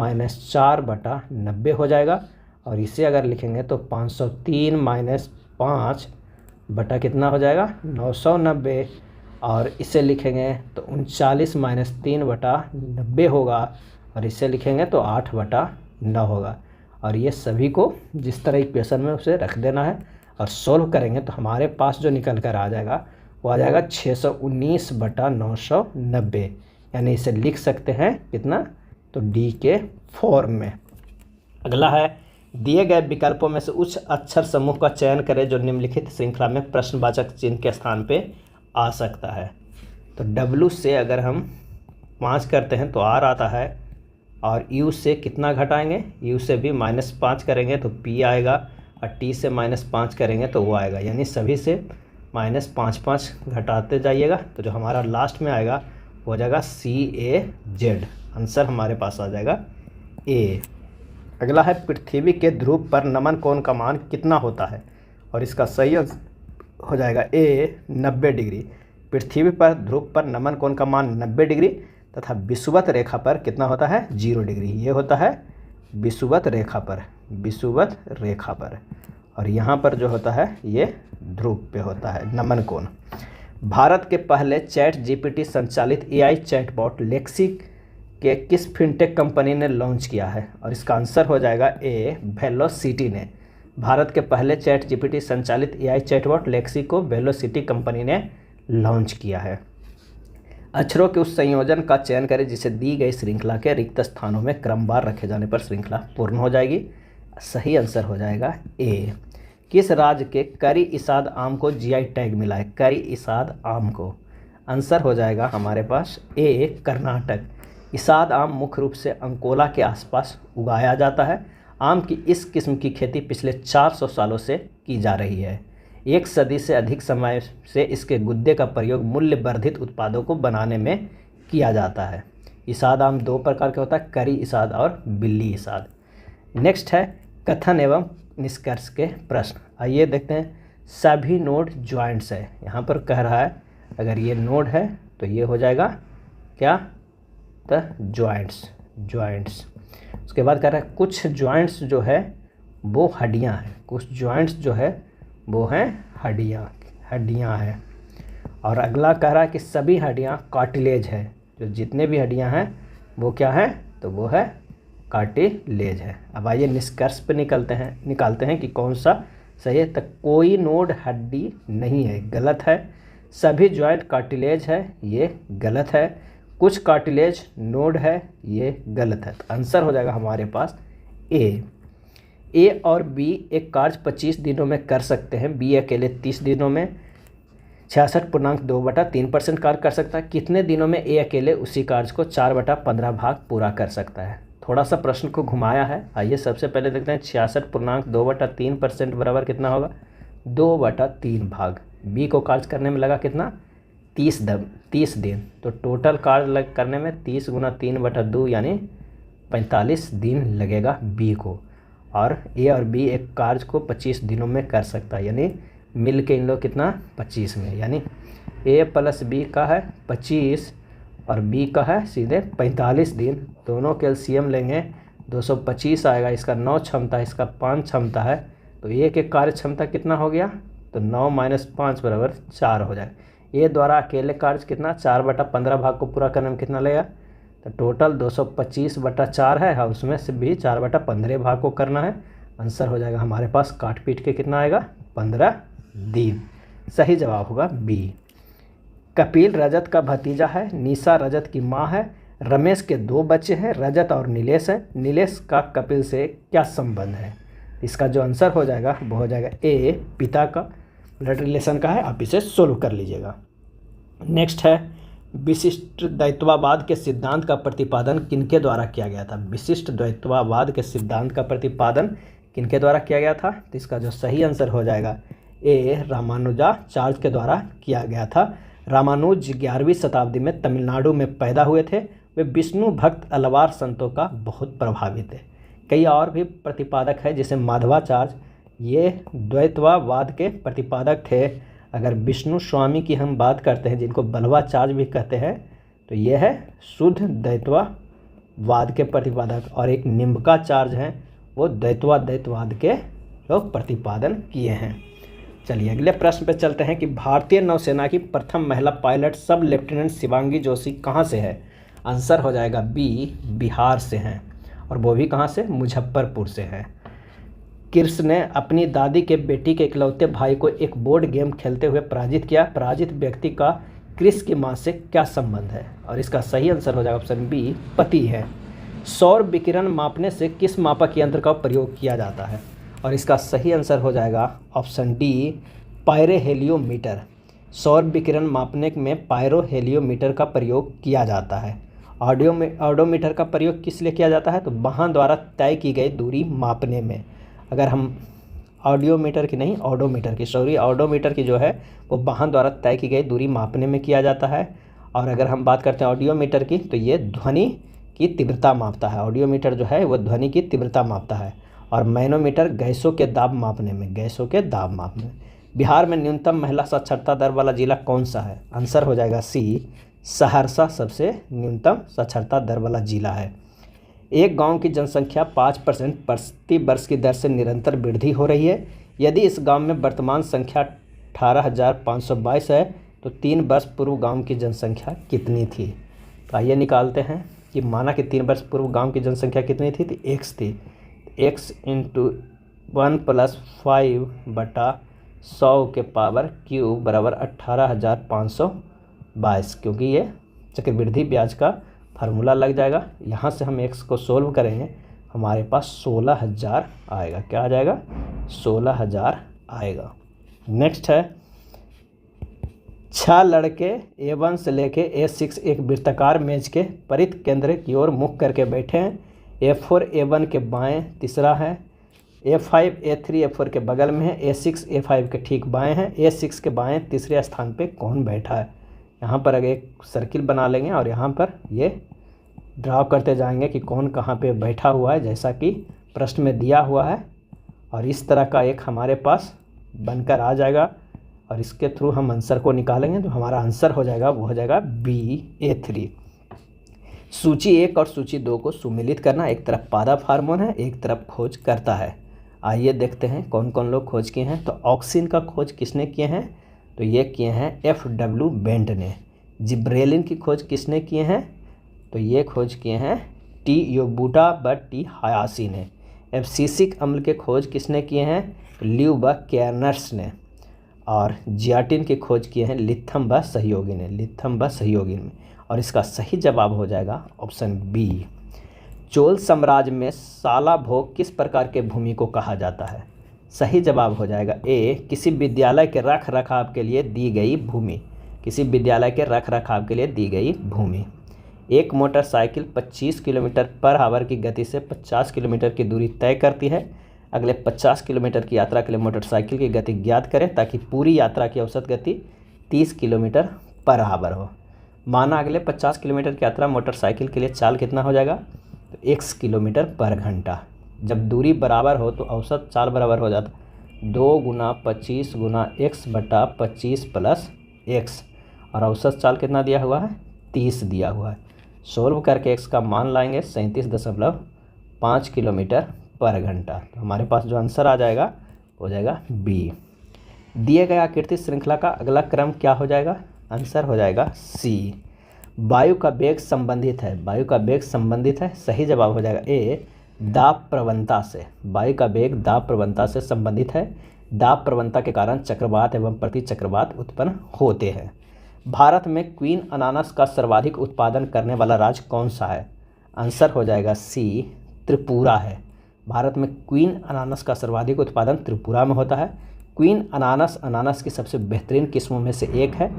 4/90 हो जाएगा, और इसे अगर लिखेंगे तो 503 - 5 बटा कितना हो जाएगा, 990, और इसे लिखेंगे तो 39 - 3/90 होगा, और इसे लिखेंगे तो 8/9 होगा। और ये सभी को जिस तरह इक्वेशन में उसे रख देना है और सोल्व करेंगे तो हमारे पास जो निकल कर आ जाएगा वो आ जाएगा 619/990। यानी इसे लिख सकते हैं कितना, तो डी के फॉर्म में। अगला है, दिए गए विकल्पों में से उस अक्षर समूह का चयन करें जो निम्नलिखित श्रृंखला में प्रश्नवाचक चिन्ह के स्थान पे आ सकता है। तो W से अगर हम 5 करते हैं तो R आता है, और U से कितना घटाएंगे, U से भी -5 करेंगे तो P आएगा, और T से -5 करेंगे तो वो आएगा। यानी सभी से -5 घटाते जाइएगा, तो जो हमारा लास्ट में आएगा वो हो जाएगा CAZ। आंसर हमारे पास आ जाएगा ए। अगला है, पृथ्वी के ध्रुव पर नमन कोण का मान कितना होता है, और इसका सही हो जाएगा ए, 90 डिग्री। पृथ्वी पर ध्रुव पर नमन कोण का मान 90 डिग्री तथा विषुवत रेखा पर कितना होता है, 0 डिग्री। ये होता है विषुवत रेखा पर, विषुवत रेखा पर, और यहाँ पर जो होता है ये ध्रुव पे होता है नमन कोण। भारत के पहले ChatGPT संचालित AI चैटबॉट लेक्सी के किस फिनटेक कंपनी ने लॉन्च किया है, और इसका आंसर हो जाएगा ए, वेलोसिटी ने। भारत के पहले ChatGPT संचालित AI चैटबॉट लेक्सी को वेलोसिटी कंपनी ने लॉन्च किया है। अक्षरों के उस संयोजन का चयन करें जिसे दी गई श्रृंखला के रिक्त स्थानों में क्रमवार रखे जाने पर श्रृंखला पूर्ण हो जाएगी। सही आंसर हो जाएगा ए। किस राज्य के करी इसाद आम को जीआई टैग मिला है? करी इसाद आम को आंसर हो जाएगा हमारे पास ए कर्नाटक। इसाद आम मुख्य रूप से अंकोला के आसपास उगाया जाता है। आम की इस किस्म की खेती पिछले 400 सालों से की जा रही है। 1 सदी से अधिक समय से इसके गुद्दे का प्रयोग मूल्य वर्धित उत्पादों को बनाने में किया जाता है। इसाद आम 2 प्रकार के होता है, करी इसाद और बिल्ली इसाद। नेक्स्ट है कथन एवं निष्कर्ष के प्रश्न। आइए देखते हैं। सभी नोड ज्वाइंट्स है, यहाँ पर कह रहा है अगर ये नोड है तो ये हो जाएगा क्या? तो ज्वाइंट्स। उसके बाद कह रहा है कुछ ज्वाइंट्स जो है वो हड्डियाँ हैं, कुछ ज्वाइंट्स जो है वो हैं हड्डियाँ हैं। और अगला कह रहा है कि सभी हड्डियाँ कार्टिलेज है, जो जितने भी हड्डियाँ हैं वो क्या है? तो वो है कार्टिलेज है। अब आइए निष्कर्ष पे निकालते हैं कि कौन सा सही है। तो कोई नोड हड्डी नहीं है, गलत है। सभी जॉइंट कार्टिलेज है, ये गलत है। कुछ कार्टिलेज नोड है, ये गलत है। तो आंसर हो जाएगा हमारे पास ए और बी एक कार्य 25 दिनों में कर सकते हैं। बी अकेले 30 दिनों में 66.2/3% कार्य कर सकता है। कितने दिनों में ए अकेले उसी कार्य को 4/15 भाग पूरा कर सकता है? थोड़ा सा प्रश्न को घुमाया है। आइए सबसे पहले देखते हैं 66.2/3% बराबर कितना होगा? 2/3 भाग। बी को कार्य करने में लगा कितना? 30 दिन। तो टोटल कार्य करने में 30 × 3/2 यानी 45 दिन लगेगा बी को। और ए और बी एक कार्य को 25 दिनों में कर सकता है, यानी मिल के इन लोग कितना? 25 में, यानी ए प्लस बी का है 25 और बी का है सीधे 45 दिन। दोनों के एलसीएम लेंगे 225 आएगा। इसका 9 क्षमता, इसका 5 क्षमता है। तो ए के कार्य क्षमता कितना हो गया? तो 9 - 5 = 4 हो जाएगा। ए द्वारा अकेले कार्य कितना? 4/15 भाग को पूरा करने में कितना लगेगा? तो टोटल 225/4 है और उसमें से भी 4/15 भाग को करना है। आंसर हो जाएगा हमारे पास काट पीट के कितना आएगा? 15 दिन। सही जवाब होगा बी। कपिल रजत का भतीजा है, निशा रजत की माँ है, रमेश के 2 बच्चे हैं, रजत और नीलेश है। नीलेश का कपिल से क्या संबंध है? इसका जो आंसर हो जाएगा वो हो जाएगा ए पिता का ब्लड रिलेशन का है। आप इसे सोल्व कर लीजिएगा। नेक्स्ट है विशिष्ट द्वैतवाद के सिद्धांत का प्रतिपादन किनके द्वारा किया गया था? विशिष्ट द्वैतवाद के सिद्धांत का प्रतिपादन किनके द्वारा किया गया था? तो इसका जो सही आंसर हो जाएगा ए रामानुजाचार्य के द्वारा किया गया था। रामानुज 11वीं शताब्दी में तमिलनाडु में पैदा हुए थे। वे विष्णु भक्त अलवार संतों का बहुत प्रभावित थे। कई और भी प्रतिपादक है जैसे माधवाचार्य, ये द्वैतवाद के प्रतिपादक थे। अगर विष्णु स्वामी की हम बात करते हैं, जिनको बल्लवाचार्य भी कहते हैं, तो ये है शुद्ध द्वैतवाद के प्रतिपादक। और एक निम्बकाचार्य हैं, वो द्वैतवाद के लोग प्रतिपादन किए हैं। चलिए अगले प्रश्न पे चलते हैं कि भारतीय नौसेना की प्रथम महिला पायलट सब लेफ्टिनेंट शिवांगी जोशी कहाँ से है? आंसर हो जाएगा बी बिहार से हैं, और वो भी कहाँ से? मुजफ्फरपुर से है। कृष्ण ने अपनी दादी के बेटी के इकलौते भाई को एक बोर्ड गेम खेलते हुए पराजित किया। पराजित व्यक्ति का कृष्ण की माँ से क्या संबंध है? और इसका सही आंसर हो जाएगा ऑप्शन बी पति है। सौर विकिरण मापने से किस मापक यंत्र का प्रयोग किया जाता है? और इसका सही आंसर हो जाएगा ऑप्शन डी पायरोहेलियोमीटर। सौर विकिरण मापने में पायरोहेलियोमीटर का प्रयोग किया जाता है। ऑडोमीटर का प्रयोग किस लिए किया जाता है? तो वाहन द्वारा तय की गई दूरी मापने में। अगर हम ऑडियोमीटर की जो है वो वाहन द्वारा तय की गई दूरी मापने में किया जाता है। और अगर हम बात करते हैं ऑडियोमीटर की, तो ये ध्वनि की तीव्रता मापता है। ऑडियोमीटर जो है वो ध्वनि की तीव्रता मापता है। और मैनोमीटर गैसों के दाब मापने में। बिहार में न्यूनतम महिला साक्षरता दर वाला जिला कौन सा है? आंसर हो जाएगा सी सहरसा सबसे न्यूनतम साक्षरता दर वाला जिला है। एक गांव की जनसंख्या 5% प्रति वर्ष की दर से निरंतर वृद्धि हो रही है। यदि इस गांव में वर्तमान संख्या 18,522 है तो 3 वर्ष पूर्व गांव की जनसंख्या कितनी थी? तो आइए निकालते हैं कि माना कि 3 वर्ष पूर्व गांव की जनसंख्या कितनी थी? तो x थी। x × 1 + 5/100 के पावर क्यूब बराबर 18,522, क्योंकि ये चक्रवृद्धि ब्याज का फार्मूला लग जाएगा। यहाँ से हम x को सोल्व करेंगे, हमारे पास 16,000 आएगा। क्या आ जाएगा? 16,000 आएगा। नेक्स्ट है 6 लड़के A1 से लेके A6 एक वृत्ताकार मेज के परित केंद्र की ओर मुख करके बैठे हैं। A4 A1 के बाएं तीसरा है, A5 A3 A4 के बगल में है, A6 A5 के ठीक बाएं हैं, A6 के बाएं तीसरे स्थान पे कौन बैठा है। यहाँ पर अगर एक सर्किल बना लेंगे और यहाँ पर ये ड्रा करते जाएंगे कि कौन कहाँ पे बैठा हुआ है, जैसा कि प्रश्न में दिया हुआ है। और इस तरह का एक हमारे पास बनकर आ जाएगा और इसके थ्रू हम आंसर को निकालेंगे। तो हमारा आंसर हो जाएगा, वो हो जाएगा B A3। सूची 1 और सूची 2 को सुमिलित करना, एक तरफ पादप हार्मोन है, एक तरफ खोज करता है। आइए देखते हैं कौन कौन लोग खोज किए हैं। तो ऑक्सिन का खोज किसने किए हैं, तो ये किए हैं FW बेंट ने। जिब्रेलिन की खोज किसने किए हैं, तो ये खोज किए हैं T योबूटा व T हायासी ने। एब्सिसिक अम्ल के खोज किसने किए हैं, ल्यू व केर्नर्स ने। और जियाटिन की खोज किए हैं लिथम व सहयोगी ने, लिथम व सहयोगी ने। और इसका सही जवाब हो जाएगा ऑप्शन बी। चोल साम्राज्य में साला भोग किस प्रकार के भूमि को कहा जाता है। सही जवाब हो जाएगा ए, किसी विद्यालय के रख रखाव के लिए दी गई भूमि, किसी विद्यालय के रख रखाव के लिए दी गई भूमि। एक मोटरसाइकिल 25 किलोमीटर पर आवर की गति से 50 किलोमीटर की दूरी तय करती है। अगले 50 किलोमीटर की यात्रा के लिए मोटरसाइकिल की गति ज्ञात करें ताकि पूरी यात्रा की औसत गति 30 किलोमीटर पर आवर हो। माना अगले 50 किलोमीटर की यात्रा मोटरसाइकिल के लिए चाल कितना हो जाएगा, तो x किलोमीटर पर घंटा। जब दूरी बराबर हो तो औसत चाल बराबर हो जाता 2 × 25 × x बटा 25 प्लस x। और औसत चाल कितना दिया हुआ है, 30 दिया हुआ है। सोल्व करके x का मान लाएंगे 37.5 किलोमीटर पर घंटा। तो हमारे पास जो आंसर आ जाएगा हो जाएगा बी। दिए गए आकृति श्रृंखला का अगला क्रम क्या हो जाएगा, आंसर हो जाएगा सी। वायु का वेग संबंधित है, वायु का वेग संबंधित है, सही जवाब हो जाएगा ए, दाब प्रवणता से। वायु का वेग दाब प्रवणता से संबंधित है। दाब प्रवणता के कारण चक्रवात एवं प्रति चक्रवात उत्पन्न होते हैं। भारत में क्वीन अनानास का सर्वाधिक उत्पादन करने वाला राज्य कौन सा है, आंसर हो जाएगा सी, त्रिपुरा है। भारत में क्वीन अनानास का सर्वाधिक उत्पादन त्रिपुरा में होता है। क्वीन अनानास अनानास की सबसे बेहतरीन किस्मों में से एक है।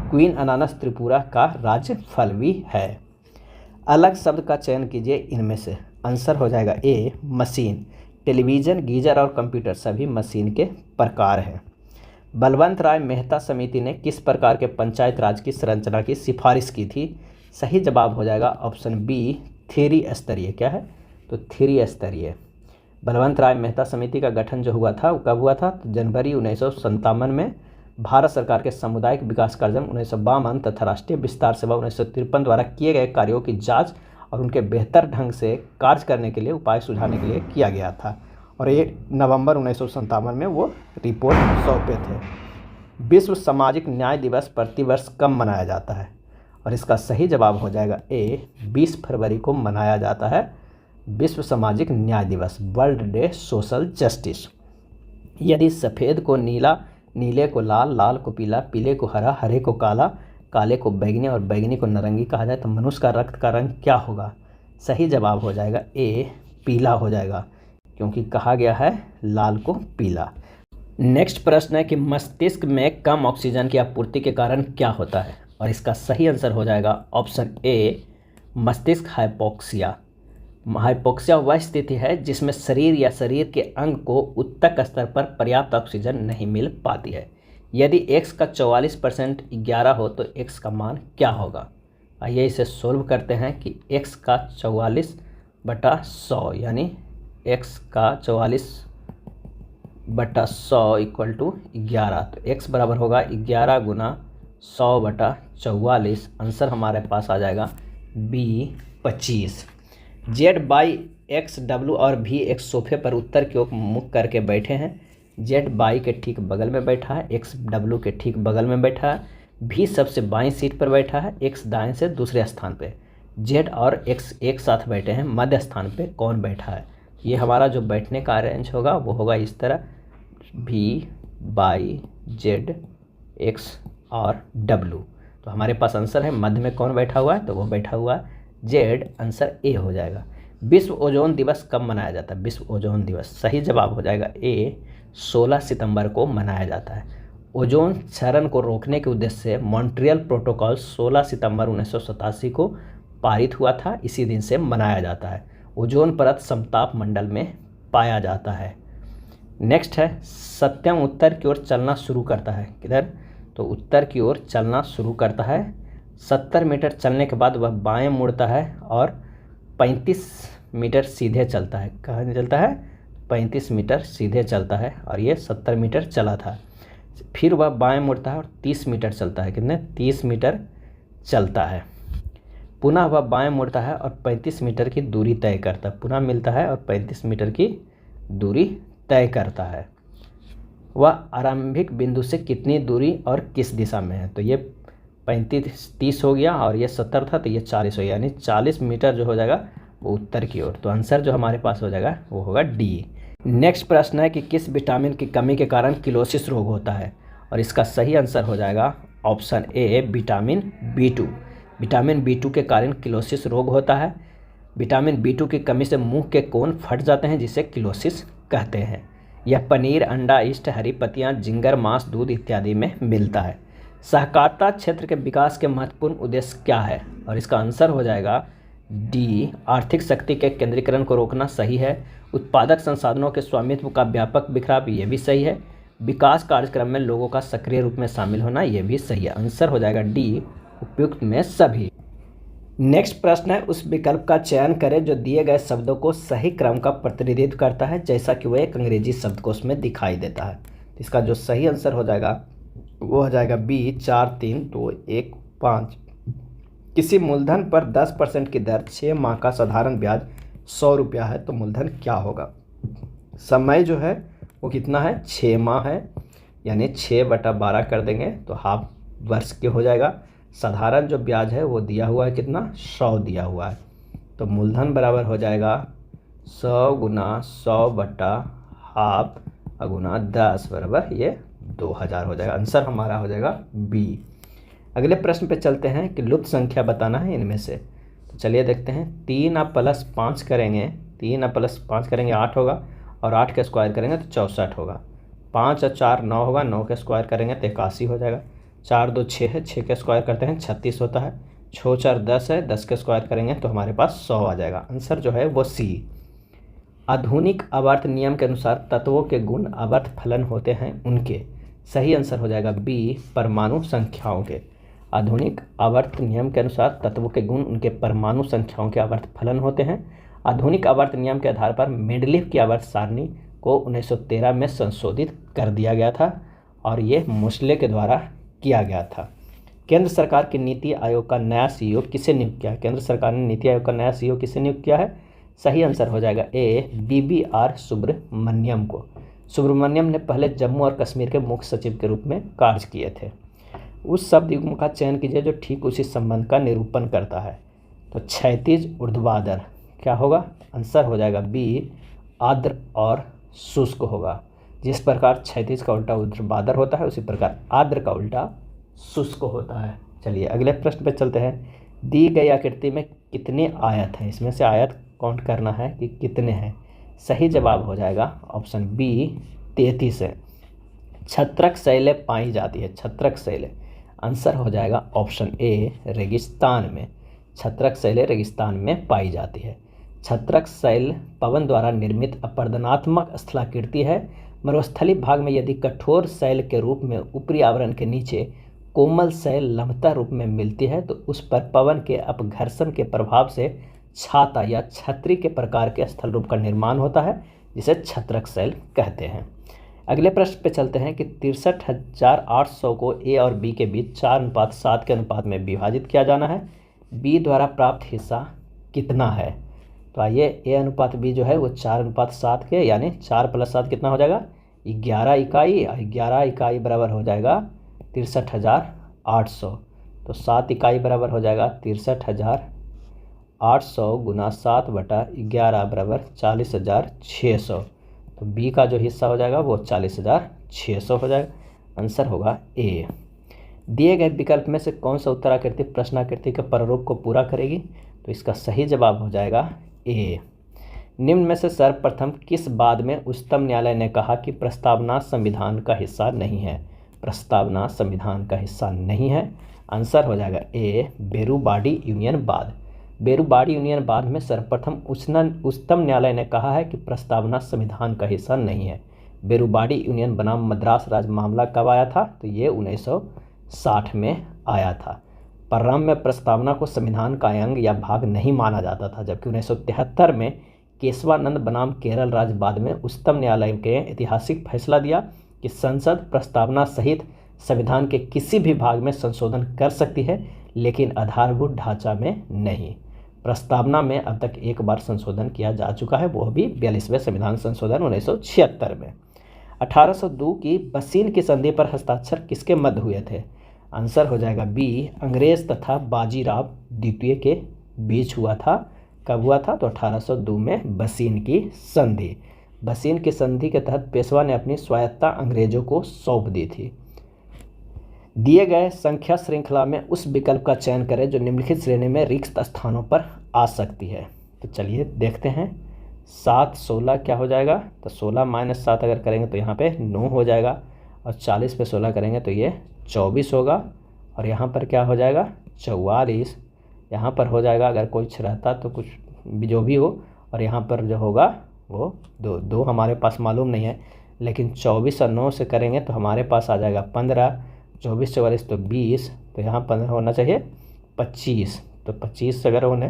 क्वीन अनानास त्रिपुरा का राज्य फल भी है। अलग शब्द का चयन कीजिए इनमें से, आंसर हो जाएगा ए, मशीन। टेलीविज़न, गीजर और कंप्यूटर सभी मशीन के प्रकार हैं। बलवंत राय मेहता समिति ने किस प्रकार के पंचायत राज की संरचना की सिफारिश की थी। सही जवाब हो जाएगा ऑप्शन बी, त्रिस्तरीय। क्या है, तो त्रिस्तरीय। बलवंत राय मेहता समिति का गठन जो हुआ था वो कब हुआ था, तो जनवरी 1957 में। भारत सरकार के सामुदायिक विकास कार्यक्रम 1952 तथा राष्ट्रीय विस्तार सेवा 1953 द्वारा किए गए कार्यों की जांच और उनके बेहतर ढंग से कार्य करने के लिए उपाय सुझाने के लिए किया गया था। और ये नवंबर 1957 में वो रिपोर्ट सौंपे थे। विश्व सामाजिक न्याय दिवस प्रतिवर्ष कब मनाया जाता है, और इसका सही जवाब हो जाएगा ए, 20 फरवरी को मनाया जाता है विश्व सामाजिक न्याय दिवस, वर्ल्ड डे सोशल जस्टिस। यदि सफ़ेद को नीला, नीले को लाल, लाल को पीला, पीले को हरा, हरे को काला, काले को बैगनी और बैगनी को नारंगी कहा जाए तो मनुष्य का रक्त का रंग क्या होगा। सही जवाब हो जाएगा ए, पीला हो जाएगा, क्योंकि कहा गया है लाल को पीला। नेक्स्ट प्रश्न है कि मस्तिष्क में कम ऑक्सीजन की आपूर्ति के कारण क्या होता है, और इसका सही आंसर हो जाएगा ऑप्शन ए, मस्तिष्क हाइपोक्सिया। हाइपोक्सिया वह स्थिति है जिसमें शरीर या शरीर के अंग को उत्तक स्तर पर पर्याप्त ऑक्सीजन नहीं मिल पाती है। यदि x का 44% 11 हो तो x का मान क्या होगा। आइए इसे सोल्व करते हैं कि x का 44/100 यानी x का 44/100 इक्वल टू 11। तो x बराबर होगा 11 × 100/44। आंसर हमारे पास आ जाएगा B 25। Z/X W और V एक सोफे पर उत्तर की ओर मुख करके बैठे हैं। Z बाई के ठीक बगल में बैठा है, X W के ठीक बगल में बैठा है, V सबसे बाईं सीट पर बैठा है, X दाएं से दूसरे स्थान पे। Z और X एक साथ बैठे हैं, मध्य स्थान पे कौन बैठा है। ये हमारा जो बैठने का अरेंज होगा वो होगा इस तरह, V/Z X और W। तो हमारे पास आंसर है मध्य में कौन बैठा हुआ है, तो वो बैठा हुआ है Z, आंसर ए हो जाएगा। विश्व ओजोन दिवस कब मनाया जाता है। विश्व ओजोन दिवस, सही जवाब हो जाएगा ए, 16 सितंबर को मनाया जाता है। ओजोन क्षरण को रोकने के उद्देश्य से मॉन्ट्रियल प्रोटोकॉल 16 सितंबर 1987 को पारित हुआ था। इसी दिन से मनाया जाता है। ओजोन परत समताप मंडल में पाया जाता है। नेक्स्ट है सत्यम उत्तर की ओर चलना शुरू करता है। किधर? तो उत्तर की ओर चलना शुरू करता है। 70 मीटर चलने के बाद वह बाएं मुड़ता है और 35 मीटर सीधे चलता है। कहाँ चलता है? 35 मीटर सीधे चलता है और ये 70 मीटर चला था। फिर वह बाएं मुड़ता है और 30 मीटर चलता है। कितने? 30 मीटर चलता है। पुनः वह बाएं मुड़ता है और 35 मीटर की दूरी तय करता है। पुनः मिलता है और 35 मीटर की दूरी तय करता है। वह आरंभिक बिंदु से कितनी दूरी और किस दिशा में है? तो ये 30 हो गया और ये 70 था, तो ये 40 हो गया, यानी 40 मीटर जो हो जाएगा वो उत्तर की ओर। तो आंसर जो हमारे पास हो जाएगा वो होगा डी। नेक्स्ट प्रश्न है कि किस विटामिन की कमी के कारण किलोसिस रोग होता है? और इसका सही आंसर हो जाएगा option A, vitamin B2। Vitamin B2 के कारण किलोसिस रोग होता है। विटामिन B2 की कमी से मुंह के कोन फट जाते हैं, जिसे किलोसिस कहते हैं। यह पनीर, अंडा, ईस्ट, हरी पत्तियां, जिंगर, मांस, दूध इत्यादि में मिलता है। सहकारिता क्षेत्र के विकास के महत्वपूर्ण उद्देश्य क्या है? और इसका आंसर हो जाएगा डी, आर्थिक शक्ति के केंद्रीकरण को रोकना। सही है। उत्पादक संसाधनों के स्वामित्व का व्यापक बिखराव, ये भी सही है। विकास कार्यक्रम में लोगों का सक्रिय रूप में शामिल होना, ये भी सही है। आंसर हो जाएगा डी, उपयुक्त में सभी। नेक्स्ट प्रश्न है उस विकल्प का चयन करें जो दिए गए शब्दों को सही क्रम का प्रतिनिधित्व करता है, जैसा कि वह एक अंग्रेजी शब्दकोश में दिखाई देता है। इसका जो सही आंसर हो जाएगा वो हो जाएगा बी, 4, 3, 2, 1, 5। किसी मूलधन पर 10% की दर 6 माह का साधारण ब्याज 100 रुपया है, तो मूलधन क्या होगा? समय जो है वो कितना है? 6 माह है, यानी 6/12 कर देंगे तो हाफ वर्ष के हो जाएगा। साधारण जो ब्याज है वो दिया हुआ है कितना? 100 दिया हुआ है। तो मूलधन बराबर हो जाएगा 100 गुना 100 बटा हाफ गुना 10 बराबर ये 2000 हो जाएगा। आंसर हमारा हो जाएगा बी। अगले प्रश्न पे चलते हैं कि लुप्त संख्या बताना है इनमें से। तो चलिए देखते हैं। 3 आप +5 करेंगे, 3 आप +5 करेंगे 8 होगा, और 8 के स्क्वायर करेंगे तो 64 होगा। 5 और 4 9 होगा, 9 के स्क्वायर करेंगे तो 81 हो जाएगा। 4 2 6 है, 6 के स्क्वायर करते हैं 36 होता है। 6 4 10 है, 10 के स्क्वायर करेंगे तो हमारे पास 100 आ जाएगा। आंसर जो है वो सी। आधुनिक आवर्त नियम के अनुसार तत्वों के गुण आवर्त फलन होते हैं उनके। सही आंसर हो जाएगा बी, परमाणु संख्याओं के। आधुनिक आवर्त नियम के अनुसार तत्वों के गुण उनके परमाणु संख्याओं के आवर्त फलन होते हैं। आधुनिक आवर्त नियम के आधार पर मेंडलीव की आवर्त सारणी को 1913 में संशोधित कर दिया गया था और ये मोसले के द्वारा किया गया था। केंद्र सरकार की नीति आयोग का नया सीईओ किसे नियुक्त किया है? केंद्र सरकार ने नीति आयोग का नया सीईओ किसे नियुक्त किया है? सही आंसर हो जाएगा ए, BBR सुब्रमण्यम को। सुब्रमण्यम ने पहले जम्मू और कश्मीर के मुख्य सचिव के रूप में कार्य किए थे। उस शब्द युग्म का चयन कीजिए जो ठीक उसी संबंध का निरूपण करता है। तो क्षैतिज ऊर्ध्वाधर क्या होगा? आंसर हो जाएगा बी, आर्द्र और शुष्क होगा। जिस प्रकार क्षैतिज का उल्टा ऊर्ध्वाधर होता है, उसी प्रकार आर्द्र का उल्टा शुष्क होता है। चलिए अगले प्रश्न पे चलते हैं। दी गई आकृति में कितने आयत हैं? इसमें से आयत काउंट करना है कि कितने हैं। सही जवाब हो जाएगा ऑप्शन बी, 33 है। छत्रक शैलें पाई जाती है। छत्रक शैलें, आंसर हो जाएगा ऑप्शन ए, रेगिस्तान में। छत्रक शैलें रेगिस्तान में पाई जाती है। छत्रक शैल पवन द्वारा निर्मित अपरदनात्मक स्थलाकृति है। मरुस्थलीय भाग में यदि कठोर शैल के रूप में ऊपरी आवरण के नीचे कोमल शैल लम्बता रूप में मिलती है, तो उस पर पवन के अपघर्षण के प्रभाव से छाता या छतरी के प्रकार के स्थल रूप का निर्माण होता है, जिसे छत्रक शैल कहते हैं। अगले प्रश्न पे चलते हैं कि 63,800 को ए और बी के बीच 4:7 के अनुपात में विभाजित किया जाना है। बी द्वारा प्राप्त हिस्सा कितना है? तो आइए, ए अनुपात बी जो है वो 4:7 के, यानी 4 + 7 कितना हो जाएगा? 11 इकाई। 11 इकाई बराबर हो जाएगा 63,800। तो 7 इकाई बराबर हो जाएगा 63,800 गुना 7/11 बराबर 40,600। तो बी का जो हिस्सा हो जाएगा वो 40,600 हो जाएगा। आंसर होगा ए। दिए गए विकल्प में से कौन सा उत्तराकृति प्रश्नाकृति के प्रारूप को पूरा करेगी? तो इसका सही जवाब हो जाएगा ए। निम्न में से सर्वप्रथम किस बाद में उच्चतम न्यायालय ने कहा कि प्रस्तावना संविधान का हिस्सा नहीं है? प्रस्तावना संविधान का हिस्सा नहीं है। आंसर हो जाएगा ए, बेरूबाडी यूनियन बाद। बेरूबाडी यूनियन बाद में सर्वप्रथम उच्चतम न्यायालय ने कहा है कि प्रस्तावना संविधान का हिस्सा नहीं है। बेरूबाडी यूनियन बनाम मद्रास राज्य मामला कब आया था? तो ये 1960 में आया था। परिणाम में प्रस्तावना को संविधान का अंग या भाग नहीं माना जाता था, जबकि 1973 में केशवानंद बनाम केरल राज्य बाद में उच्चतम न्यायालय के ऐतिहासिक फैसला दिया कि संसद प्रस्तावना सहित संविधान के किसी भी भाग में संशोधन कर सकती है, लेकिन आधारभूत ढांचा में नहीं। प्रस्तावना में अब तक एक बार संशोधन किया जा चुका है, वो भी 42वें संविधान संशोधन 1976 में। 1802 की बसीन की संधि पर हस्ताक्षर किसके मध्य हुए थे? आंसर हो जाएगा बी, अंग्रेज तथा बाजीराव द्वितीय के बीच हुआ था। कब हुआ था? तो 1802 में बसीन की संधि। बसीन की संधि के तहत पेशवा ने अपनी स्वायत्तता अंग्रेजों को सौंप दी थी। दिए गए संख्या श्रृंखला में उस विकल्प का चयन करें जो निम्नलिखित श्रेणी में रिक्त स्थानों पर आ सकती है। तो चलिए देखते हैं। 7, 16 क्या हो जाएगा? तो 16 - 7 अगर करेंगे तो यहाँ पे 9 हो जाएगा, और 40 पे 16 करेंगे तो ये 24 होगा, और यहाँ पर क्या हो जाएगा? 44। यहाँ पर हो जाएगा, अगर कुछ रहता तो कुछ जो भी हो, और यहाँ पर जो होगा वो 2 हमारे पास मालूम नहीं है, लेकिन 24 और 9 से करेंगे तो हमारे पास आ जाएगा 15। 24 44 तो 20, तो यहाँ 15 होना चाहिए 25। तो 25 अगर होने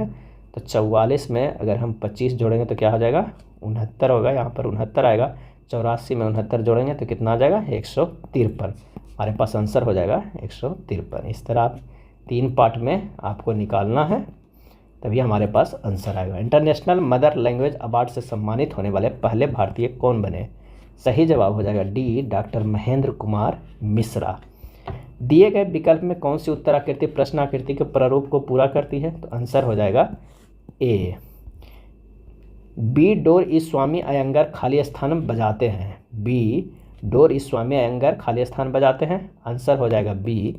तो 44 में अगर हम 25 जोड़ेंगे तो क्या हो जाएगा? 69 होगा। यहाँ पर 69 आएगा। 84 में 69 जोड़ेंगे तो कितना आ जाएगा? 153। हमारे पास आंसर हो जाएगा 153। इस तरह आप 3 पार्ट में आपको निकालना है, तभी हमारे पास आंसर आएगा। इंटरनेशनल मदर लैंग्वेज अवार्ड से सम्मानित होने वाले पहले भारतीय कौन बने? सही जवाब हो जाएगा डी, डॉक्टर महेंद्र कुमार मिश्रा। दिए गए विकल्प में कौन सी उत्तराकृति प्रश्न आकृति के प्रारूप को पूरा करती है? तो आंसर हो जाएगा ए, बी, डोर इस स्वामी अयंगर खाली स्थान बजाते हैं। बी, डोर इस स्वामी अयंगर खाली स्थान बजाते हैं। आंसर हो जाएगा बी,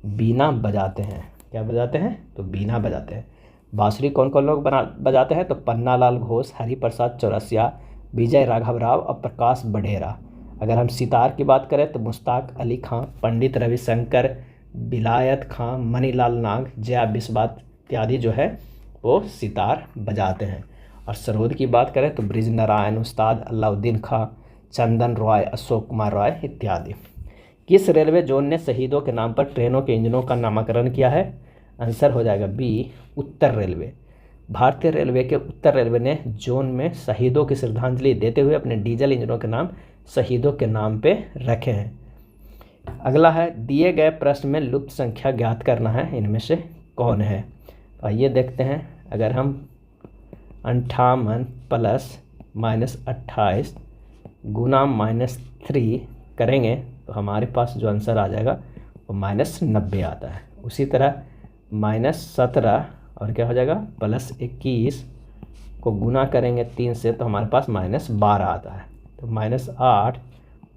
बीना बजाते हैं। क्या बजाते हैं? तो बीना बजाते हैं। बांसुरी कौन कौन लोग बजाते हैं? तो पन्नालाल घोष, हरिप्रसाद चौरसिया, विजय राघव राव और प्रकाश बढेरा। अगर हम सितार की बात करें तो मुश्ताक अली खां, पंडित रविशंकर, विलायत खां, मणिलाल नाग, जया बिस्वास इत्यादि जो है वो सितार बजाते हैं। और सरोद की बात करें तो ब्रिज नारायण, उस्ताद अलाउद्दीन खां, चंदन रॉय, अशोक कुमार रॉय इत्यादि। किस रेलवे जोन ने शहीदों के नाम पर ट्रेनों के इंजनों का नामकरण किया है? आंसर हो जाएगा बी, उत्तर रेलवे। भारतीय रेलवे के उत्तर रेलवे ने जोन में शहीदों की श्रद्धांजलि देते हुए अपने डीजल इंजनों के नाम शहीदों के नाम पे रखे हैं। अगला है, दिए गए प्रश्न में लुप्त संख्या ज्ञात करना है, इनमें से कौन है? आइए देखते हैं। अगर हम 58 + -28 गुना -3 करेंगे तो हमारे पास जो आंसर आ जाएगा वो -90 आता है। उसी तरह -17 और क्या हो जाएगा +21 को गुना करेंगे 3 से तो हमारे पास -12 आता है। तो -8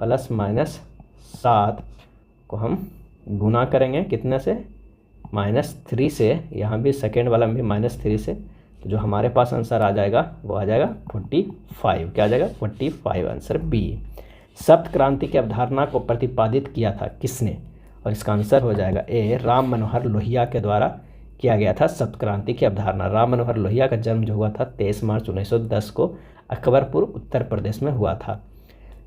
+ -7 को हम गुना करेंगे कितने से? -3 से। यहाँ भी सेकेंड वाला भी -3 से, तो जो हमारे पास आंसर आ जाएगा वो आ जाएगा 45। क्या आ जाएगा? 45। Answer B. सप्त क्रांति की अवधारणा को प्रतिपादित किया था किसने? और इसका आंसर हो जाएगा ए, राम मनोहर लोहिया के द्वारा किया गया था सप्त क्रांति की अवधारणा। राम मनोहर लोहिया का जन्म जो हुआ था 23 मार्च 1910 को अकबरपुर उत्तर प्रदेश में हुआ था।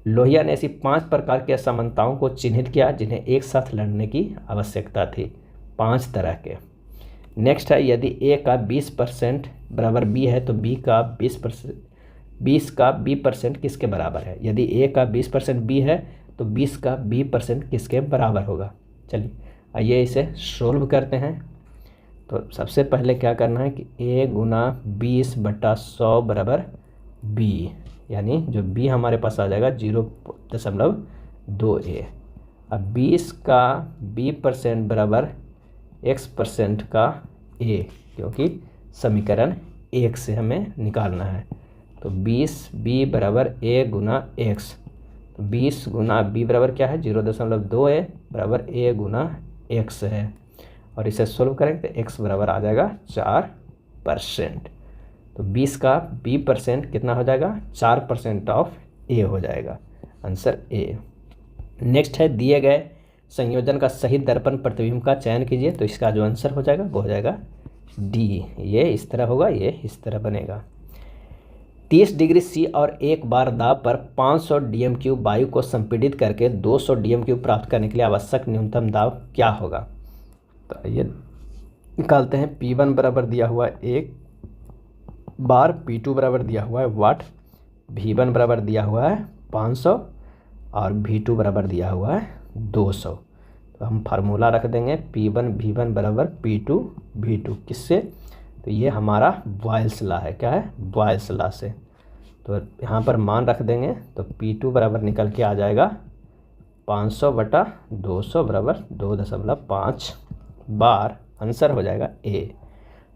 लोहिया ने ऐसी 5 प्रकार की असमानताओं को चिन्हित किया जिन्हें एक साथ लड़ने की आवश्यकता थी। 5 तरह के। नेक्स्ट है, यदि ए का 20% बराबर बी है तो बी का 20 का b% किसके बराबर है? यदि ए का 20% बी है तो 20 का b% किसके बराबर होगा? चलिए आइए इसे सोल्व करते हैं। तो सबसे पहले क्या करना है कि a × 20/100 बराबर b, यानी जो b हमारे पास आ जाएगा 0.2a। अब 20 का b% बराबर x% का a, क्योंकि समीकरण 1 से हमें निकालना है। तो 20b बराबर a × x, तो 20 × b बराबर क्या है? 0.2a बराबर a × x है। और इसे सोल्व करेंगे तो x बराबर आ जाएगा 4%। तो तो 20 का B% कितना हो जाएगा, 4% ऑफ ए हो जाएगा, आंसर ए। नेक्स्ट है दिए गए संयोजन का सही दर्पण प्रतिबिंब का चयन कीजिए। तो इसका जो आंसर हो जाएगा वो हो जाएगा डी, ये इस तरह होगा, ये इस तरह बनेगा। 30 डिग्री सी और 1 बार दाब पर 500 DM³ वायु को संपीड़ित करके 200 DM³ प्राप्त करने के लिए आवश्यक न्यूनतम दाब क्या होगा। तो ये निकालते हैं। P1 बराबर दिया हुआ है 1 बार, P2 बराबर दिया हुआ है वाट, V1 बराबर दिया हुआ है 500 और V2 बराबर दिया हुआ है 200। तो हम फार्मूला रख देंगे P1 V1 बराबर P2 V2, किससे, तो ये हमारा बॉयल्स लॉ है। क्या है, बॉयल्स लॉ से। तो यहाँ पर मान रख देंगे तो P2 बराबर निकल के आ जाएगा 500/200 बराबर 2.5 बार, आंसर हो जाएगा ए।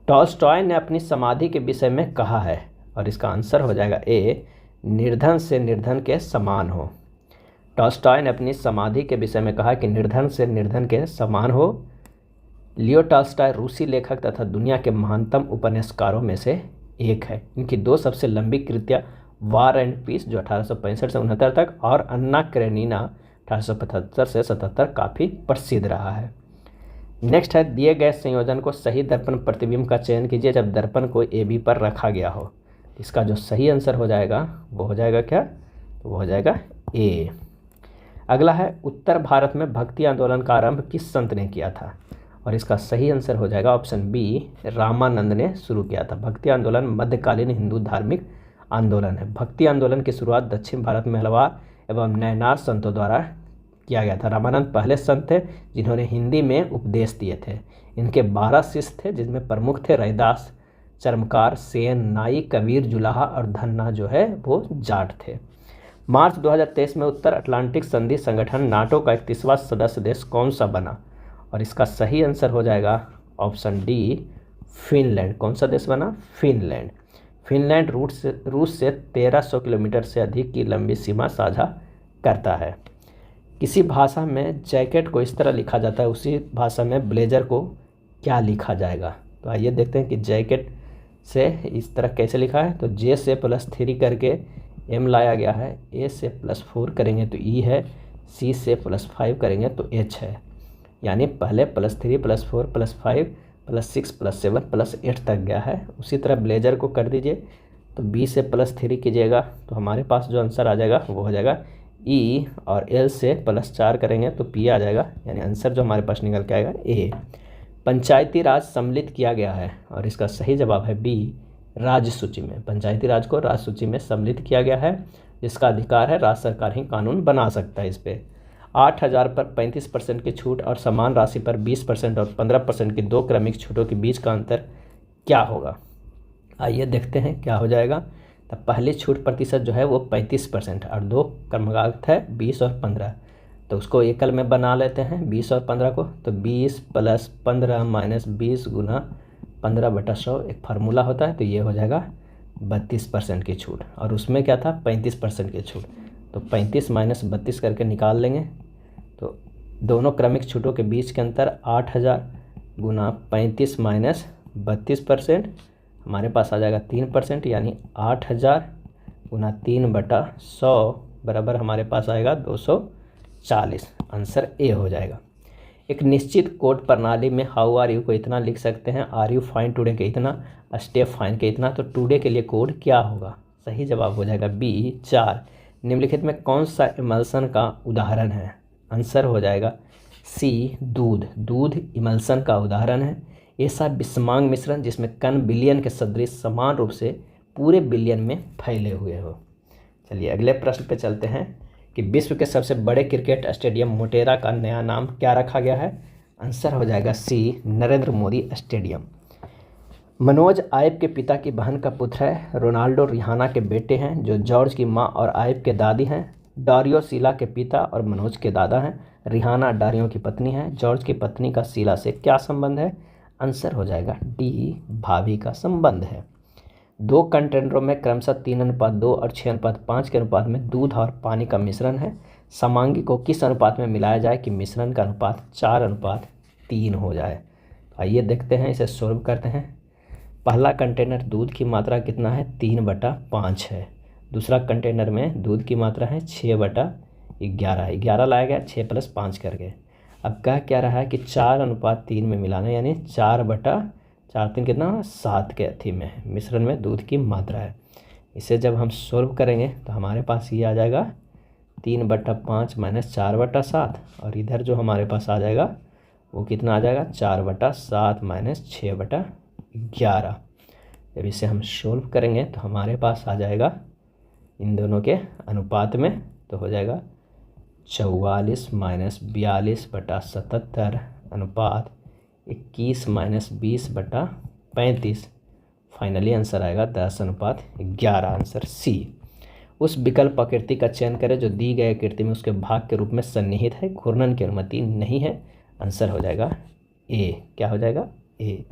टॉल्स्टॉय ने अपनी समाधि के विषय में कहा है, और इसका आंसर हो जाएगा ए, निर्धन से निर्धन के समान हो। टॉल्स्टॉय ने अपनी समाधि के विषय में कहा कि निर्धन से निर्धन के समान हो। लियो टॉल्स्टॉय रूसी लेखक तथा दुनिया के महानतम उपन्यासकारों में से एक है। इनकी 2 सबसे लंबी कृतियाँ वार एंड पीस जो 1865 से 69 तक, और अन्ना करेनिना 1875 से 77 काफ़ी प्रसिद्ध रहा है। नेक्स्ट है दिए गए संयोजन को सही दर्पण प्रतिबिंब का चयन कीजिए जब दर्पण को AB पर रखा गया हो। इसका जो सही आंसर हो जाएगा वो हो जाएगा क्या, तो वो हो जाएगा ए। अगला है उत्तर भारत में भक्ति आंदोलन का आरंभ किस संत ने किया था, और इसका सही आंसर हो जाएगा ऑप्शन बी, रामानंद ने शुरू किया था। भक्ति आंदोलन मध्यकालीन हिंदू धार्मिक आंदोलन है। भक्ति आंदोलन की शुरुआत दक्षिण भारत में हलवार एवं नैनार संतों द्वारा किया गया था। रामानंद पहले संत थे जिन्होंने हिंदी में उपदेश दिए थे। इनके 12 शिष्य थे, जिसमें प्रमुख थे रैदास, चर्मकार, सेन, नाई, कबीर, जुलाहा और धन्ना जो है वो जाट थे। मार्च 2023 में उत्तर अटलांटिक संधि संगठन नाटो का 31वां सदस्य देश कौन सा बना, और इसका सही आंसर हो जाएगा ऑप्शन डी, फिनलैंड। कौन सा देश बना, फिनलैंड। फिनलैंड रूस से 1300 किलोमीटर से अधिक की लंबी सीमा साझा करता है। किसी भाषा में जैकेट को इस तरह लिखा जाता है, उसी भाषा में ब्लेजर को क्या लिखा जाएगा। तो आइए देखते हैं कि जैकेट से इस तरह कैसे लिखा है। तो J से +3 करके M लाया गया है, A से +4 करेंगे तो E है, C से +5 करेंगे तो H है। यानी पहले +3 +4 +5 +6 +7 +8 तक गया है। उसी तरह ब्लेजर को कर दीजिए, तो B से +3 कीजिएगा तो हमारे पास जो आंसर आ जाएगा वो हो जाएगा E, और L से +4 करेंगे तो P आ जाएगा। यानी आंसर जो हमारे पास निकल के आएगा A। पंचायती राज सम्मिलित किया गया है, और इसका सही जवाब है बी, राज्य सूची में। पंचायती राज को राज्य सूची में सम्मिलित किया गया है, जिसका अधिकार है राज्य सरकार ही कानून बना सकता है इस पर। 8,000 पर 35% की छूट और समान राशि पर 20% और 15% की 2 क्रमिक छूटों के बीच का अंतर क्या होगा। आइए देखते हैं क्या हो जाएगा। तो पहली छूट प्रतिशत जो है वो 35% और 2 क्रमांक है 20 और 15। तो उसको एकल में बना लेते हैं 20 और 15 को। तो 20 + 15 - 20 × 15/100 एक फार्मूला होता है। तो ये हो जाएगा 32% की छूट, और उसमें क्या था 35% की छूट। तो 35 - 32 करके निकाल लेंगे। तो दोनों क्रमिक छूटों के बीच के अंतर 8,000 × 35 - 32% हमारे पास आ जाएगा 3%, यानी 8,000 × 3/100 बराबर हमारे पास आएगा 240। आंसर ए हो जाएगा। एक निश्चित कोड प्रणाली में हाउ आर यू को इतना लिख सकते हैं, आर यू फाइन टुडे के इतना, स्टे फाइन के इतना। तो टुडे के लिए कोड क्या होगा, सही जवाब हो जाएगा बी, 4। निम्नलिखित में कौन सा इमल्सन का उदाहरण है, आंसर हो जाएगा सी, दूध। दूध इमल्सन का उदाहरण है। ऐसा विषमांग मिश्रण जिसमें कण बिलियन के सदृश समान रूप से पूरे बिलियन में फैले हुए हो। चलिए अगले प्रश्न पे चलते हैं कि विश्व के सबसे बड़े क्रिकेट स्टेडियम मोटेरा का नया नाम क्या रखा गया है। आंसर हो जाएगा सी, नरेंद्र मोदी स्टेडियम। मनोज आइब के पिता की बहन का पुत्र है। रोनाल्डो रिहाना के बेटे हैं जो जॉर्ज की मां और आइब के दादी हैं। डारियो शीला के पिता और मनोज के दादा हैं। रिहाना डारियो की पत्नी है। जॉर्ज की पत्नी का शीला से क्या संबंध है। आंसर हो जाएगा डी, भाभी का संबंध है। 2 कंटेनरों में क्रमशः 3:2 और 6:5 के अनुपात में दूध और पानी का मिश्रण है। समांगी को किस अनुपात में मिलाया जाए कि मिश्रण का अनुपात 4:3 हो जाए। आइए देखते हैं, इसे सॉल्व करते हैं। पहला कंटेनर दूध की मात्रा कितना है 3/5 है, दूसरा कंटेनर में दूध की मात्रा है 6/11, 11 लाया गया 6 + 5 करके। अब क्या रहा है कि 4:3 में मिलाना, यानी 4/4 कितना 7 के अथी में है, मिश्रण में दूध की मात्रा है। इसे जब हम सोल्व करेंगे तो हमारे पास ये आ जाएगा 3/5 - 4/7, और इधर जो हमारे पास आ जाएगा वो कितना आ जाएगा 4/7 - 6/11। जब इसे हम सोल्व करेंगे तो हमारे पास आ जाएगा इन दोनों के अनुपात में, तो हो जाएगा 44 - 42/77 अनुपात 21 - 20/35। फाइनली आंसर आएगा 10:11, आंसर सी। उस विकल्प आकृति का चयन करें जो दी गई आकृति में उसके भाग के रूप में सन्निहित है, घूर्णन की अनुमति नहीं है, आंसर हो जाएगा ए। क्या हो जाएगा ए।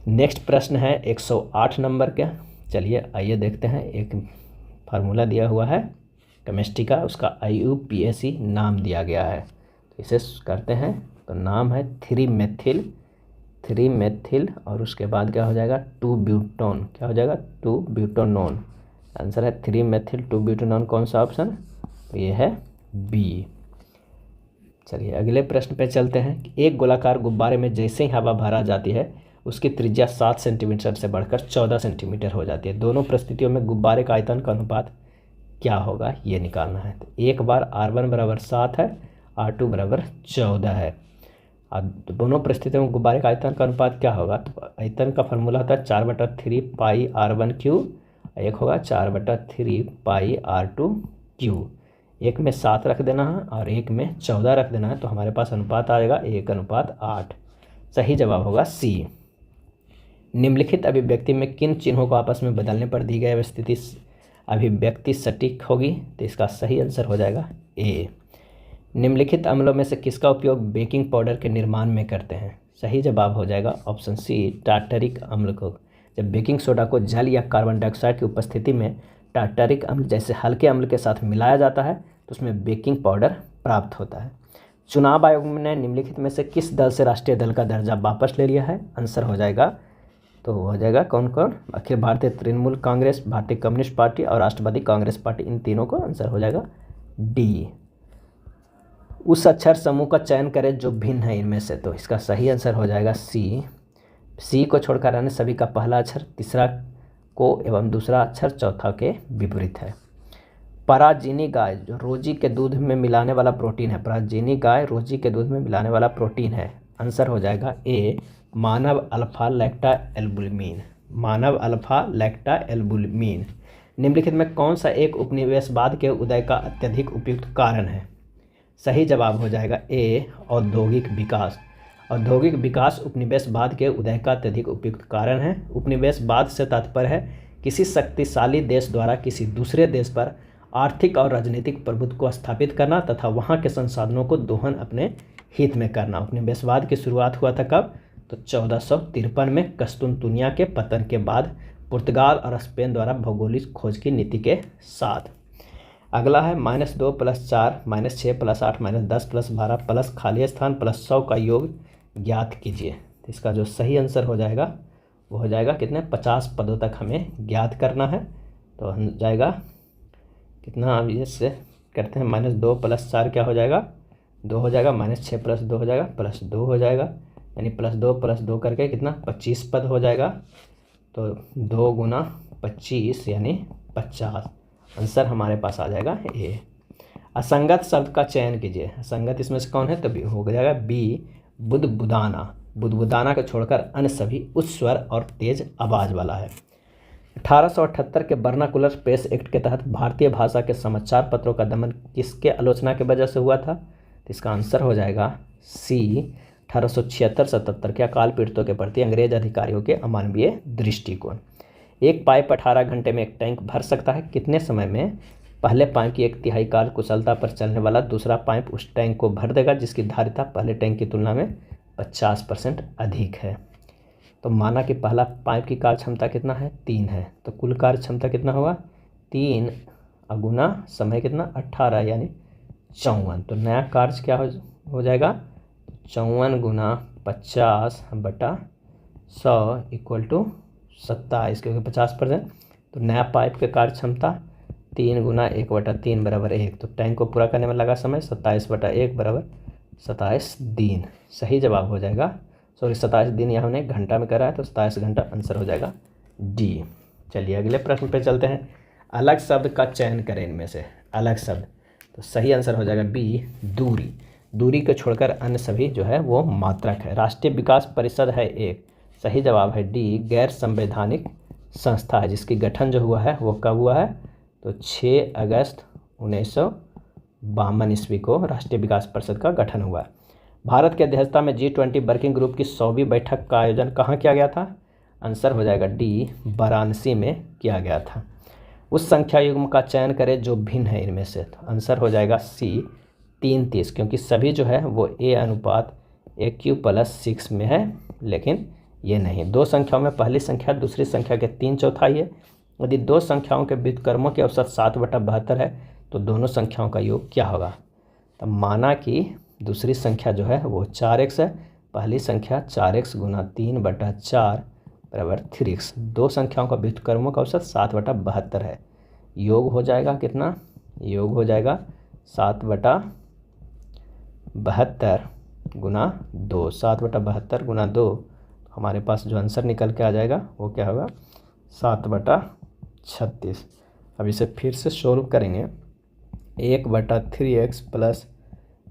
नेक्स्ट प्रश्न है 108 नंबर का। चलिए आइए देखते हैं। एक फार्मूला दिया हुआ है केमिस्ट्री का, उसका IUPAC नाम दिया गया है, तो इसे करते हैं। तो नाम है 3 मेथिल और उसके बाद क्या हो जाएगा 2 ब्यूटोन, क्या हो जाएगा 2 ब्यूटोनोन। आंसर है 3 मेथिल 2 ब्यूटोनोन। कौन सा ऑप्शन, तो ये है बी। चलिए अगले प्रश्न पे चलते हैं। एक गोलाकार गुब्बारे में जैसे ही हवा भरा जाती है उसकी त्रिज्या 7 सेंटीमीटर से बढ़कर 14 सेंटीमीटर हो जाती है। दोनों परिस्थितियों में गुब्बारे का आयतन का अनुपात क्या होगा, ये निकालना है। तो एक बार R1 = 7 है, R2 = 14 है। अब दोनों परिस्थितियों में गुब्बारे का आयतन का अनुपात क्या होगा, तो आयतन का फार्मूला होता है 4/3 πr1Q, एक होगा 4/3 πr2Q। एक में 7 रख देना है और एक में 14 रख देना है, तो हमारे पास अनुपात आएगा 1:8। सही जवाब होगा सी। निम्नलिखित अभिव्यक्ति में किन चिन्हों को आपस में बदलने पर दी गई अभिव्यक्ति सटीक होगी, तो इसका सही आंसर हो जाएगा ए। निम्नलिखित अम्लों में से किसका उपयोग बेकिंग पाउडर के निर्माण में करते हैं, सही जवाब हो जाएगा ऑप्शन सी टार्टरिक अम्ल को। जब बेकिंग सोडा को जल या कार्बन डाइऑक्साइड की उपस्थिति में टार्टरिक अम्ल जैसे हल्के अम्ल के साथ मिलाया जाता है तो उसमें बेकिंग पाउडर प्राप्त होता है। चुनाव आयोग ने निम्नलिखित में से किस दल से राष्ट्रीय दल का दर्जा वापस ले लिया है, आंसर हो जाएगा तो हो जाएगा कौन कौन, अखिल भारतीय तृणमूल कांग्रेस, भारतीय कम्युनिस्ट पार्टी और राष्ट्रवादी कांग्रेस पार्टी, इन तीनों को आंसर हो जाएगा डी। उस अक्षर समूह का चयन करें जो भिन्न है इनमें से, तो इसका सही आंसर हो जाएगा सी। सी को छोड़कर अन्य सभी का पहला अक्षर तीसरा को एवं दूसरा अक्षर चौथा के विपरीत है। पराजीनी गाय जो रोजी के दूध में मिलाने वाला प्रोटीन है, पराजीनी गाय रोजी के दूध में मिलाने वाला प्रोटीन है, आंसर हो जाएगा ए मानव अल्फा लैक्टा एल्बुमिन, मानव अल्फा लैक्टा एल्बुमिन। निम्नलिखित में कौन सा एक उपनिवेशवाद के उदय का अत्यधिक उपयुक्त कारण है, सही जवाब हो जाएगा ए औद्योगिक विकास। औद्योगिक विकास उपनिवेशवाद के उदय का अत्यधिक उपयुक्त कारण है। उपनिवेशवाद से तात्पर्य है किसी शक्तिशाली देश द्वारा किसी दूसरे देश पर आर्थिक और राजनीतिक प्रभुत्व को स्थापित करना तथा वहां के संसाधनों को दोहन अपने हित में करना। उपनिवेशवाद की शुरुआत हुआ था कब, तो 1453 में कस्तूनतुनिया के पतन के बाद पुर्तगाल और स्पेन द्वारा भौगोलिक खोज की नीति के साथ। अगला है -2 + 4 -6 + 8 -10 + 12 प्लस खाली स्थान प्लस 100 का योग ज्ञात कीजिए। तो इसका जो सही आंसर हो जाएगा वो हो जाएगा कितने 50 पदों तक हमें ज्ञात करना है। तो हो जाएगा कितना, अब इससे करते हैं -2 + 4 क्या हो जाएगा 2 हो जाएगा, -6 + 2 हो जाएगा +2 हो जाएगा, यानी +2 + 2 करके कितना 25 पद हो जाएगा। तो 2 × 25 यानी 50, आंसर हमारे पास आ जाएगा ए। असंगत शब्द का चयन कीजिए। असंगत इसमें से कौन है, तो हो जाएगा बी बुदबुदाना। बुदबुदाना को छोड़कर अन्य सभी उच्च स्वर और तेज आवाज़ वाला है। 1878 के वर्नाकुलर प्रेस एक्ट के तहत भारतीय भाषा के समाचार पत्रों का दमन किसके आलोचना की वजह से हुआ था, तो इसका आंसर हो जाएगा सी 1876-77 के अकाल पीड़ितों के प्रति अंग्रेज अधिकारियों के अमानवीय दृष्टिकोण। एक पाइप 18 घंटे में एक टैंक भर सकता है, कितने समय में पहले पाइप की 1/3 काल कुशलता पर चलने वाला दूसरा पाइप उस टैंक को भर देगा जिसकी धारिता पहले टैंक की तुलना में 50% अधिक है। तो माना कि पहला पाइप की कार्य क्षमता कितना है 3 है, तो कुल कार्य क्षमता कितना होगा 3 गुना समय कितना 18 यानी 54। तो नया कार्य क्या हो जाएगा 54 × 50/3 100 इक्वल टू 27 क्योंकि 50%। तो नया पाइप की कार्य क्षमता 3 गुना 1/3 बराबर 1। तो टैंक को पूरा करने में लगा समय 27/1 बराबर 27 दिन। सही जवाब हो जाएगा, सॉरी 27 दिन यहाँ हमने घंटा में करा है तो 27 घंटा आंसर हो जाएगा डी। चलिए अगले प्रश्न पे चलते हैं। अलग शब्द का चयन करें इनमें से, अलग शब्द। तो सही आंसर हो जाएगा बी, दूरी। दूरी को छोड़कर अन्य सभी जो है वो मात्रक है। राष्ट्रीय विकास परिषद है एक। सही जवाब है डी, गैर संवैधानिक संस्था है जिसकी गठन जो हुआ है वो कब हुआ है, तो 6 अगस्त 1952 ईस्वी को राष्ट्रीय विकास परिषद का गठन हुआ। भारत की अध्यक्षता में G20 वर्किंग ग्रुप की 100वीं बैठक का आयोजन कहाँ किया गया था, आंसर हो जाएगा डी, वाराणसी में किया गया था। उस संख्या युग्म का चयन करें जो भिन्न है इनमें से, तो आंसर हो जाएगा सी, 3:30, क्योंकि सभी जो है वो A/AQ+6 में है, लेकिन ये नहीं। दो संख्याओं में पहली संख्या दूसरी संख्या के 3/4 है। यदि दो संख्याओं के व्युत्क्रमों के औसत 7/72 है तो दोनों संख्याओं का योग क्या होगा। तो माना कि दूसरी संख्या जो है वो 4x है, पहली संख्या 4x गुना 3/4 बराबर 3x। दो संख्याओं का व्युत्क्रमों का औसत 7/72 है। योग हो जाएगा कितना, योग हो जाएगा 7/72 गुना 2। 7/72 गुना 2, हमारे पास जो आंसर निकल के आ जाएगा वो क्या होगा, 7/36। अब इसे फिर से सोल्व करेंगे। 1/3x प्लस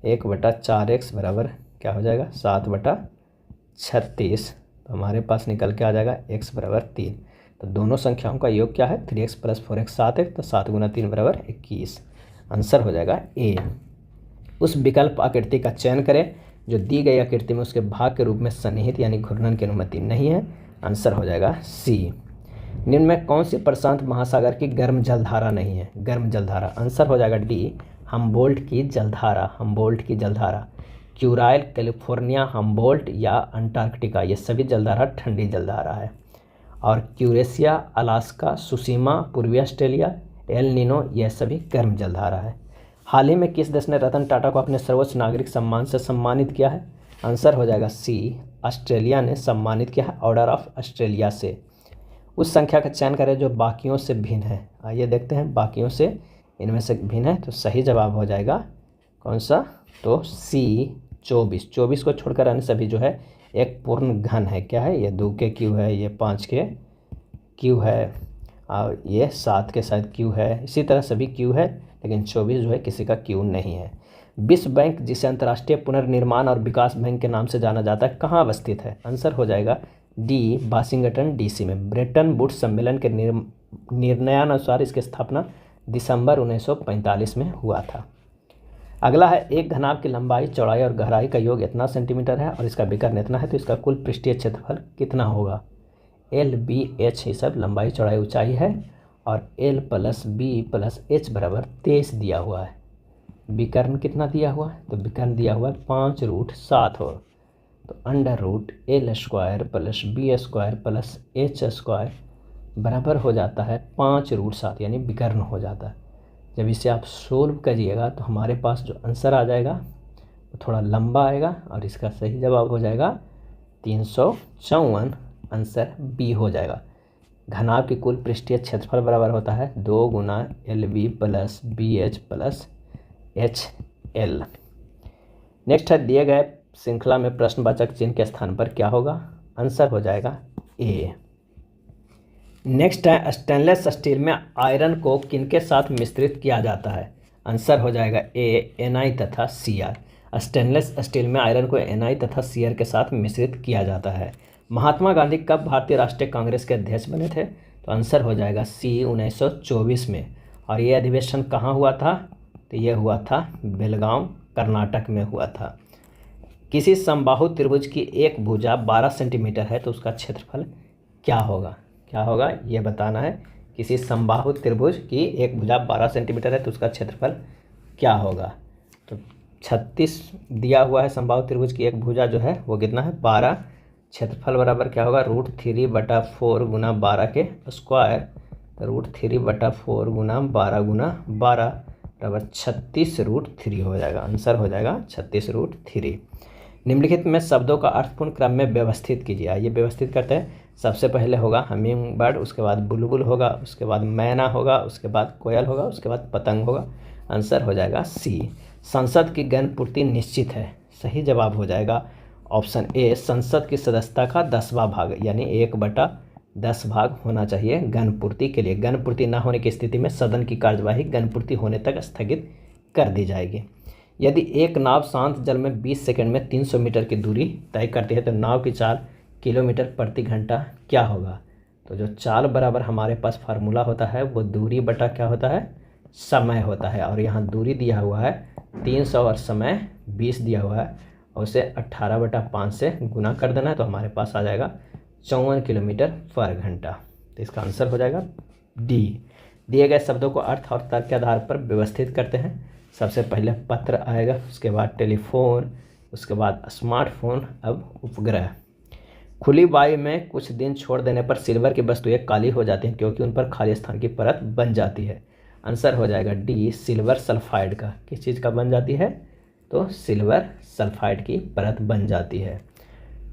1/4x बराबर क्या हो जाएगा, 7/36। तो हमारे पास निकल के आ जाएगा x बराबर 3। तो दोनों संख्याओं का योग क्या है, 3x प्लस 4x 7 है, तो 7 गुना 3 बराबर 21। आंसर हो जाएगा ए। उस विकल्प आकृति का चयन करें जो दी गई आकृति में उसके भाग के रूप में सन्निहित यानी घूर्णन की अनुमति नहीं है। आंसर हो जाएगा सी। निम्न में कौन सी प्रशांत महासागर की गर्म जलधारा नहीं है, गर्म जलधारा। आंसर हो जाएगा डी, हम्बोल्ट की जलधारा, हम्बोल्ट की जलधारा। क्यूराइल, कैलिफोर्निया, हम्बोल्ट या अंटार्कटिका, ये सभी जलधारा ठंडी जलधारा है। और क्यूरेशिया, अलास्का, सुशीमा, पूर्वी ऑस्ट्रेलिया, एल नीनो, यह सभी गर्म जलधारा है। हाल ही में किस देश ने रतन टाटा को अपने सर्वोच्च नागरिक सम्मान से सम्मानित किया है। आंसर हो जाएगा सी, ऑस्ट्रेलिया ने सम्मानित किया है ऑर्डर ऑफ ऑस्ट्रेलिया से। उस संख्या का चयन करें जो बाकियों से भिन्न है। आइए देखते हैं, बाकियों से इनमें से भिन्न है, तो सही जवाब हो जाएगा कौन सा, तो सी, 24। 24 को छोड़कर अन्य सभी जो है एक पूर्ण घन है। क्या है, ये 2 के क्यू है, ये 5 के क्यू है, और ये 7 के शायद क्यू है। इसी तरह सभी क्यू है, लेकिन 24 जो है किसी का क्यू नहीं है। विश्व बैंक, जिसे अंतर्राष्ट्रीय पुनर्निर्माण और विकास बैंक के नाम से जाना जाता है, कहाँ अवस्थित है। आंसर हो जाएगा डी, वाशिंगटन डीसी में। ब्रेटन वुड्स सम्मेलन के निर्णयानुसार इसकी स्थापना दिसंबर 1945 में हुआ था। अगला है, एक घनाभ की लंबाई, चौड़ाई और गहराई का योग इतना सेंटीमीटर है और इसका विकर्ण इतना है, तो इसका कुल पृष्ठीय क्षेत्रफल कितना होगा। एल, बी, एच ये सब लंबाई, चौड़ाई, ऊंचाई है, और L plus B plus H बराबर 23 दिया हुआ है। विकर्ण कितना दिया हुआ है, तो विकर्ण दिया हुआ है 5√7 हो, तो √L² plus B² plus H² बराबर हो जाता है 5√7, यानी विकर्ण हो जाता है। जब इसे आप सोल्व करिएगा तो हमारे पास जो आंसर आ जाएगा वो थोड़ा लंबा आएगा, और इसका सही जवाब हो जाएगा 354। आंसर बी हो जाएगा। घनाभ की कुल पृष्ठीय क्षेत्रफल बराबर होता है 2 गुना LB plus BH plus HL। Next है, दिए गए श्रृंखला में प्रश्नवाचक चिन्ह के स्थान पर क्या होगा। आंसर हो जाएगा ए। नेक्स्ट है, स्टेनलेस स्टील में आयरन को किनके साथ मिश्रित किया जाता है। आंसर हो जाएगा ए, Na तथा Cr। स्टेनलेस स्टील में आयरन को Na तथा Cr के साथ मिश्रित किया जाता है। महात्मा गांधी कब भारतीय राष्ट्रीय कांग्रेस के अध्यक्ष बने थे, तो आंसर हो जाएगा सी, 1924 में। और ये अधिवेशन कहाँ हुआ था, तो ये हुआ था बेलगांव, कर्नाटक में हुआ था। किसी समबाहु त्रिभुज की एक भुजा 12 सेंटीमीटर है तो उसका क्षेत्रफल क्या होगा, क्या होगा ये बताना है। किसी समबाहु त्रिभुज की एक भुजा 12 सेंटीमीटर है तो उसका क्षेत्रफल क्या होगा। तो 36 दिया हुआ है, समबाहु त्रिभुज की एक भुजा जो है वो कितना है 12। क्षेत्रफल बराबर क्या होगा, √3/4 गुना 12 के स्क्वायर, √3/4 गुना 12 बराबर 36√3 हो जाएगा। आंसर हो जाएगा 36√3। निम्नलिखित में शब्दों का अर्थपूर्ण क्रम में व्यवस्थित कीजिए। आइए व्यवस्थित करते हैं। सबसे पहले होगा हमिंग बर्ड, उसके बाद बुलबुल होगा, उसके बाद मैना होगा, उसके बाद कोयल होगा, उसके बाद पतंग होगा। आंसर हो जाएगा सी। संसद की गणपूर्ति निश्चित है। सही जवाब हो जाएगा ऑप्शन ए, संसद की सदस्यता का 10वां भाग यानी 1/10 भाग होना चाहिए गणपूर्ति के लिए। गणपूर्ति न होने की स्थिति में सदन की कार्यवाही गणपूर्ति होने तक स्थगित कर दी जाएगी। यदि एक नाव शांत जल में 20 सेकंड में 300 मीटर की दूरी तय करती है तो नाव की चाल किलोमीटर प्रति घंटा क्या होगा? तो जो चाल बराबर हमारे पास फार्मूला होता है वो दूरी बटा क्या होता है? समय होता है। और यहाँ दूरी दिया हुआ है 300 और समय 20 दिया हुआ है और उसे 18/5 से गुना कर देना है तो हमारे पास आ जाएगा 54 किलोमीटर पर घंटा। तो इसका आंसर हो जाएगा डी। दिए गए शब्दों को अर्थ और तर्क के आधार पर व्यवस्थित करते हैं। सबसे पहले पत्र आएगा, उसके बाद टेलीफोन, उसके बाद स्मार्टफोन, अब उपग्रह। खुली वायु में कुछ दिन छोड़ देने पर सिल्वर की वस्तुएं काली हो जाती हैं क्योंकि उन पर खाली स्थान की परत बन जाती है। आंसर हो जाएगा डी, सिल्वर सल्फाइड का। किस चीज़ का बन जाती है? तो सिल्वर सल्फाइड की परत बन जाती है।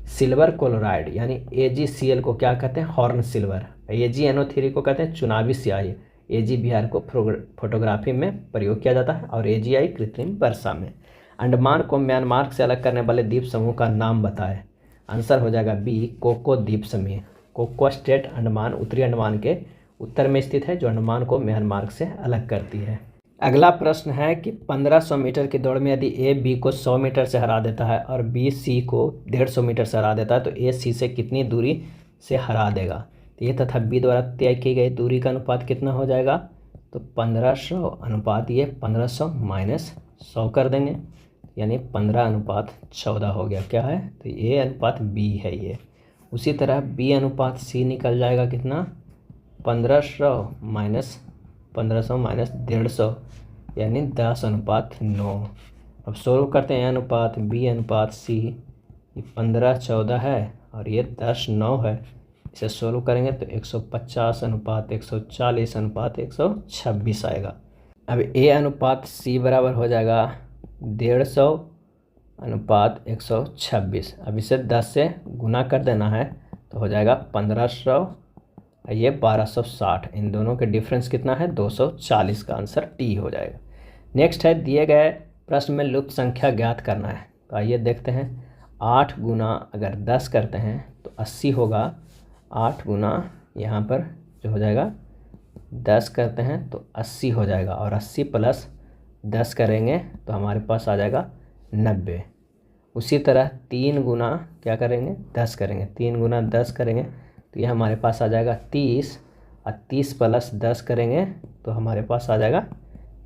सिल्वर क्लोराइड यानी AgCl को क्या कहते हैं? Horn silver. AgNO3 को कहते हैं चुनावी स्याही। AgBr को फोटोग्राफी में प्रयोग किया जाता है और AgI कृत्रिम वर्षा में। अंडमान को म्यांमार से अलग करने वाले द्वीप समूह का नाम बताएं। आंसर हो जाएगा बी, कोको द्वीप समूह। कोको स्टेट अंडमान उत्तरी अंडमान के उत्तर में स्थित है जो अंडमान को म्यांमार से अलग करती है। अगला प्रश्न है कि 1500 मीटर की दौड़ में यदि ए बी को 100 मीटर से हरा देता है और बी सी को 150 मीटर से हरा देता है तो ए सी से कितनी दूरी से हरा देगा? तो ये तथा बी द्वारा तय की गई दूरी का अनुपात कितना हो जाएगा? तो 1500 अनुपात ये 1500 माइनस 100 कर देंगे यानी 15/14 हो गया। क्या है? तो ए अनुपात बी है ये। उसी तरह बी अनुपात सी निकल जाएगा कितना? 1500 माइनस 150 यानी 10/9। अब सोल्व करते हैं। अनुपात बी अनुपात सी, ये 15/14 है और ये 10/9 है। इसे सोल्व करेंगे तो 150/140/126 आएगा। अब ए अनुपात सी बराबर हो जाएगा 150/126। अब इसे 10 से गुना कर देना है तो हो जाएगा 1500, ये 1260। इन दोनों के डिफरेंस कितना है? 240 का आंसर टी हो जाएगा। नेक्स्ट है, दिए गए प्रश्न में लुप्त संख्या ज्ञात करना है। तो आइए देखते हैं। 8 गुना अगर 10 करते हैं तो 80 होगा। 8 गुना यहाँ पर जो हो जाएगा 10 करते हैं तो 80 हो जाएगा और 80 प्लस 10 करेंगे तो हमारे पास आ जाएगा 90। उसी तरह 3 गुना क्या करेंगे? 10 करेंगे। 3 गुना 10 करेंगे तो ये हमारे पास आ जाएगा 30 और 30 प्लस 10 करेंगे तो हमारे पास आ जाएगा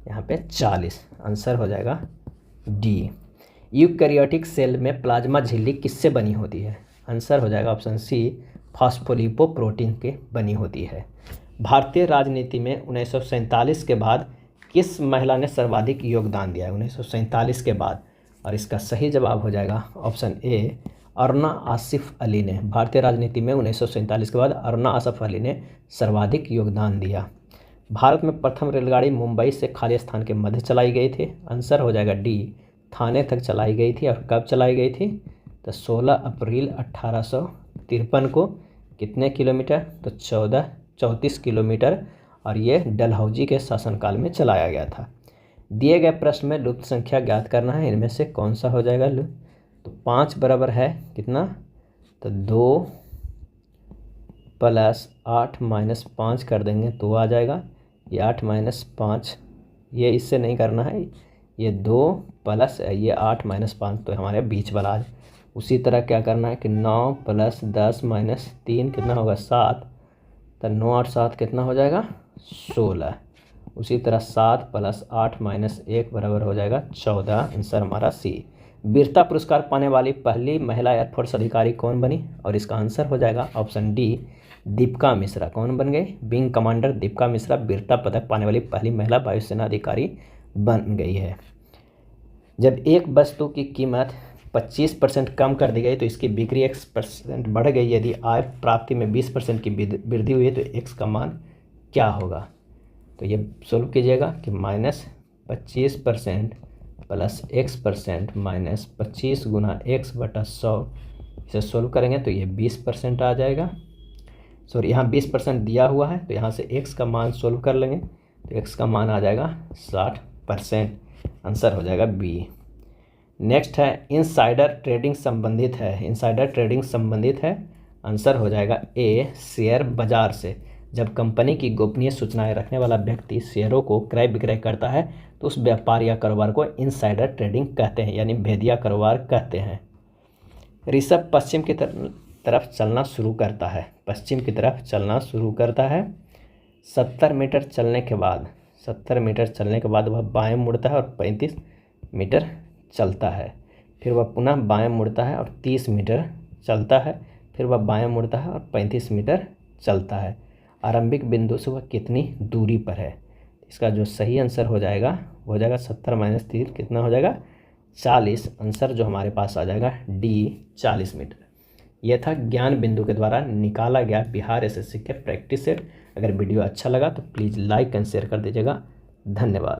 यहाँ पे 40। आंसर हो जाएगा डी। यूकैरियोटिक सेल में प्लाज्मा झिल्ली किससे बनी होती है? आंसर हो जाएगा ऑप्शन सी, फॉस्फोलिपोप्रोटीन के बनी होती है। भारतीय राजनीति में 1947 के बाद किस महिला ने सर्वाधिक योगदान दिया है? 1947 के बाद, और इसका सही जवाब हो जाएगा ऑप्शन ए, अरुणा आसिफ अली ने। भारतीय राजनीति में 1947 के बाद अरुणा आसिफ अली ने सर्वाधिक योगदान दिया। भारत में प्रथम रेलगाड़ी मुंबई से खाली स्थान के मध्य चलाई गई थी। आंसर हो जाएगा डी, थाने तक चलाई गई थी। और कब चलाई गई थी? तो 16 अप्रैल 1853 को। कितने किलोमीटर? तो 34 किलोमीटर। और ये डलहौजी के शासनकाल में चलाया गया था। दिए गए प्रश्न में लुप्त संख्या ज्ञात करना है। इनमें से कौन सा हो जाएगा लुप्त? तो 5 बराबर है कितना? तो 2 प्लस 8 माइनस 5 कर देंगे तो आ जाएगा ये 8 माइनस 5। ये इससे नहीं करना है, ये 2 प्लस ये 8 माइनस 5 तो हमारे बीच वाला आज। उसी तरह क्या करना है कि 9 प्लस 10 माइनस 3 कितना होगा? 7। तो 9 और 7 कितना हो जाएगा? 16। उसी तरह 7 प्लस 8 माइनस 1 बराबर हो जाएगा 14। आंसर हमारा सी। वीरता पुरस्कार पाने वाली पहली महिला एयरफोर्स अधिकारी कौन बनी? और इसका आंसर हो जाएगा ऑप्शन डी, दीपिका मिश्रा। कौन बन गई? विंग कमांडर दीपिका मिश्रा वीरता पदक पाने वाली पहली महिला वायुसेना अधिकारी बन गई है। जब एक वस्तु की कीमत 25% कम कर दी गई तो इसकी बिक्री 1% बढ़ गई। यदि आय प्राप्ति में 20% की वृद्धि हुई तो x का मान क्या होगा? तो ये सोल्व कीजिएगा कि -25% प्लस x% माइनस 25 गुना x/100, इसे सोल्व करेंगे तो ये 20% आ जाएगा। सॉरी, यहाँ 20% दिया हुआ है तो यहाँ से x का मान सोल्व कर लेंगे तो x का मान आ जाएगा 60%। आंसर हो जाएगा बी। नेक्स्ट है इनसाइडर ट्रेडिंग संबंधित है। इनसाइडर ट्रेडिंग संबंधित है, आंसर हो जाएगा ए, शेयर बाजार से। जब कंपनी की गोपनीय सूचनाएं रखने वाला व्यक्ति शेयरों को क्रय विक्रय करता है तो उस व्यापार या कारोबार को इनसाइडर ट्रेडिंग कहते हैं, यानी भेदिया कारोबार कहते हैं। ऋषभ पश्चिम की तरफ चलना शुरू करता है। पश्चिम की तरफ चलना शुरू करता है। 70 मीटर चलने के बाद वह बाएं मुड़ता है और 35 मीटर चलता है। फिर वह पुनः बाएं मुड़ता है और 30 मीटर चलता है। फिर वह बाएं मुड़ता है और 35 मीटर चलता है। आरंभिक बिंदु से वह कितनी दूरी पर है? इसका जो सही आंसर हो जाएगा वो हो जाएगा 70 - 30 कितना हो जाएगा? 40। आंसर जो हमारे पास आ जाएगा डी, 40 मीटर। यह था ज्ञान बिंदु के द्वारा निकाला गया बिहार एसएससी के प्रैक्टिस सेट। अगर वीडियो अच्छा लगा तो प्लीज़ लाइक एंड शेयर कर दीजिएगा। धन्यवाद।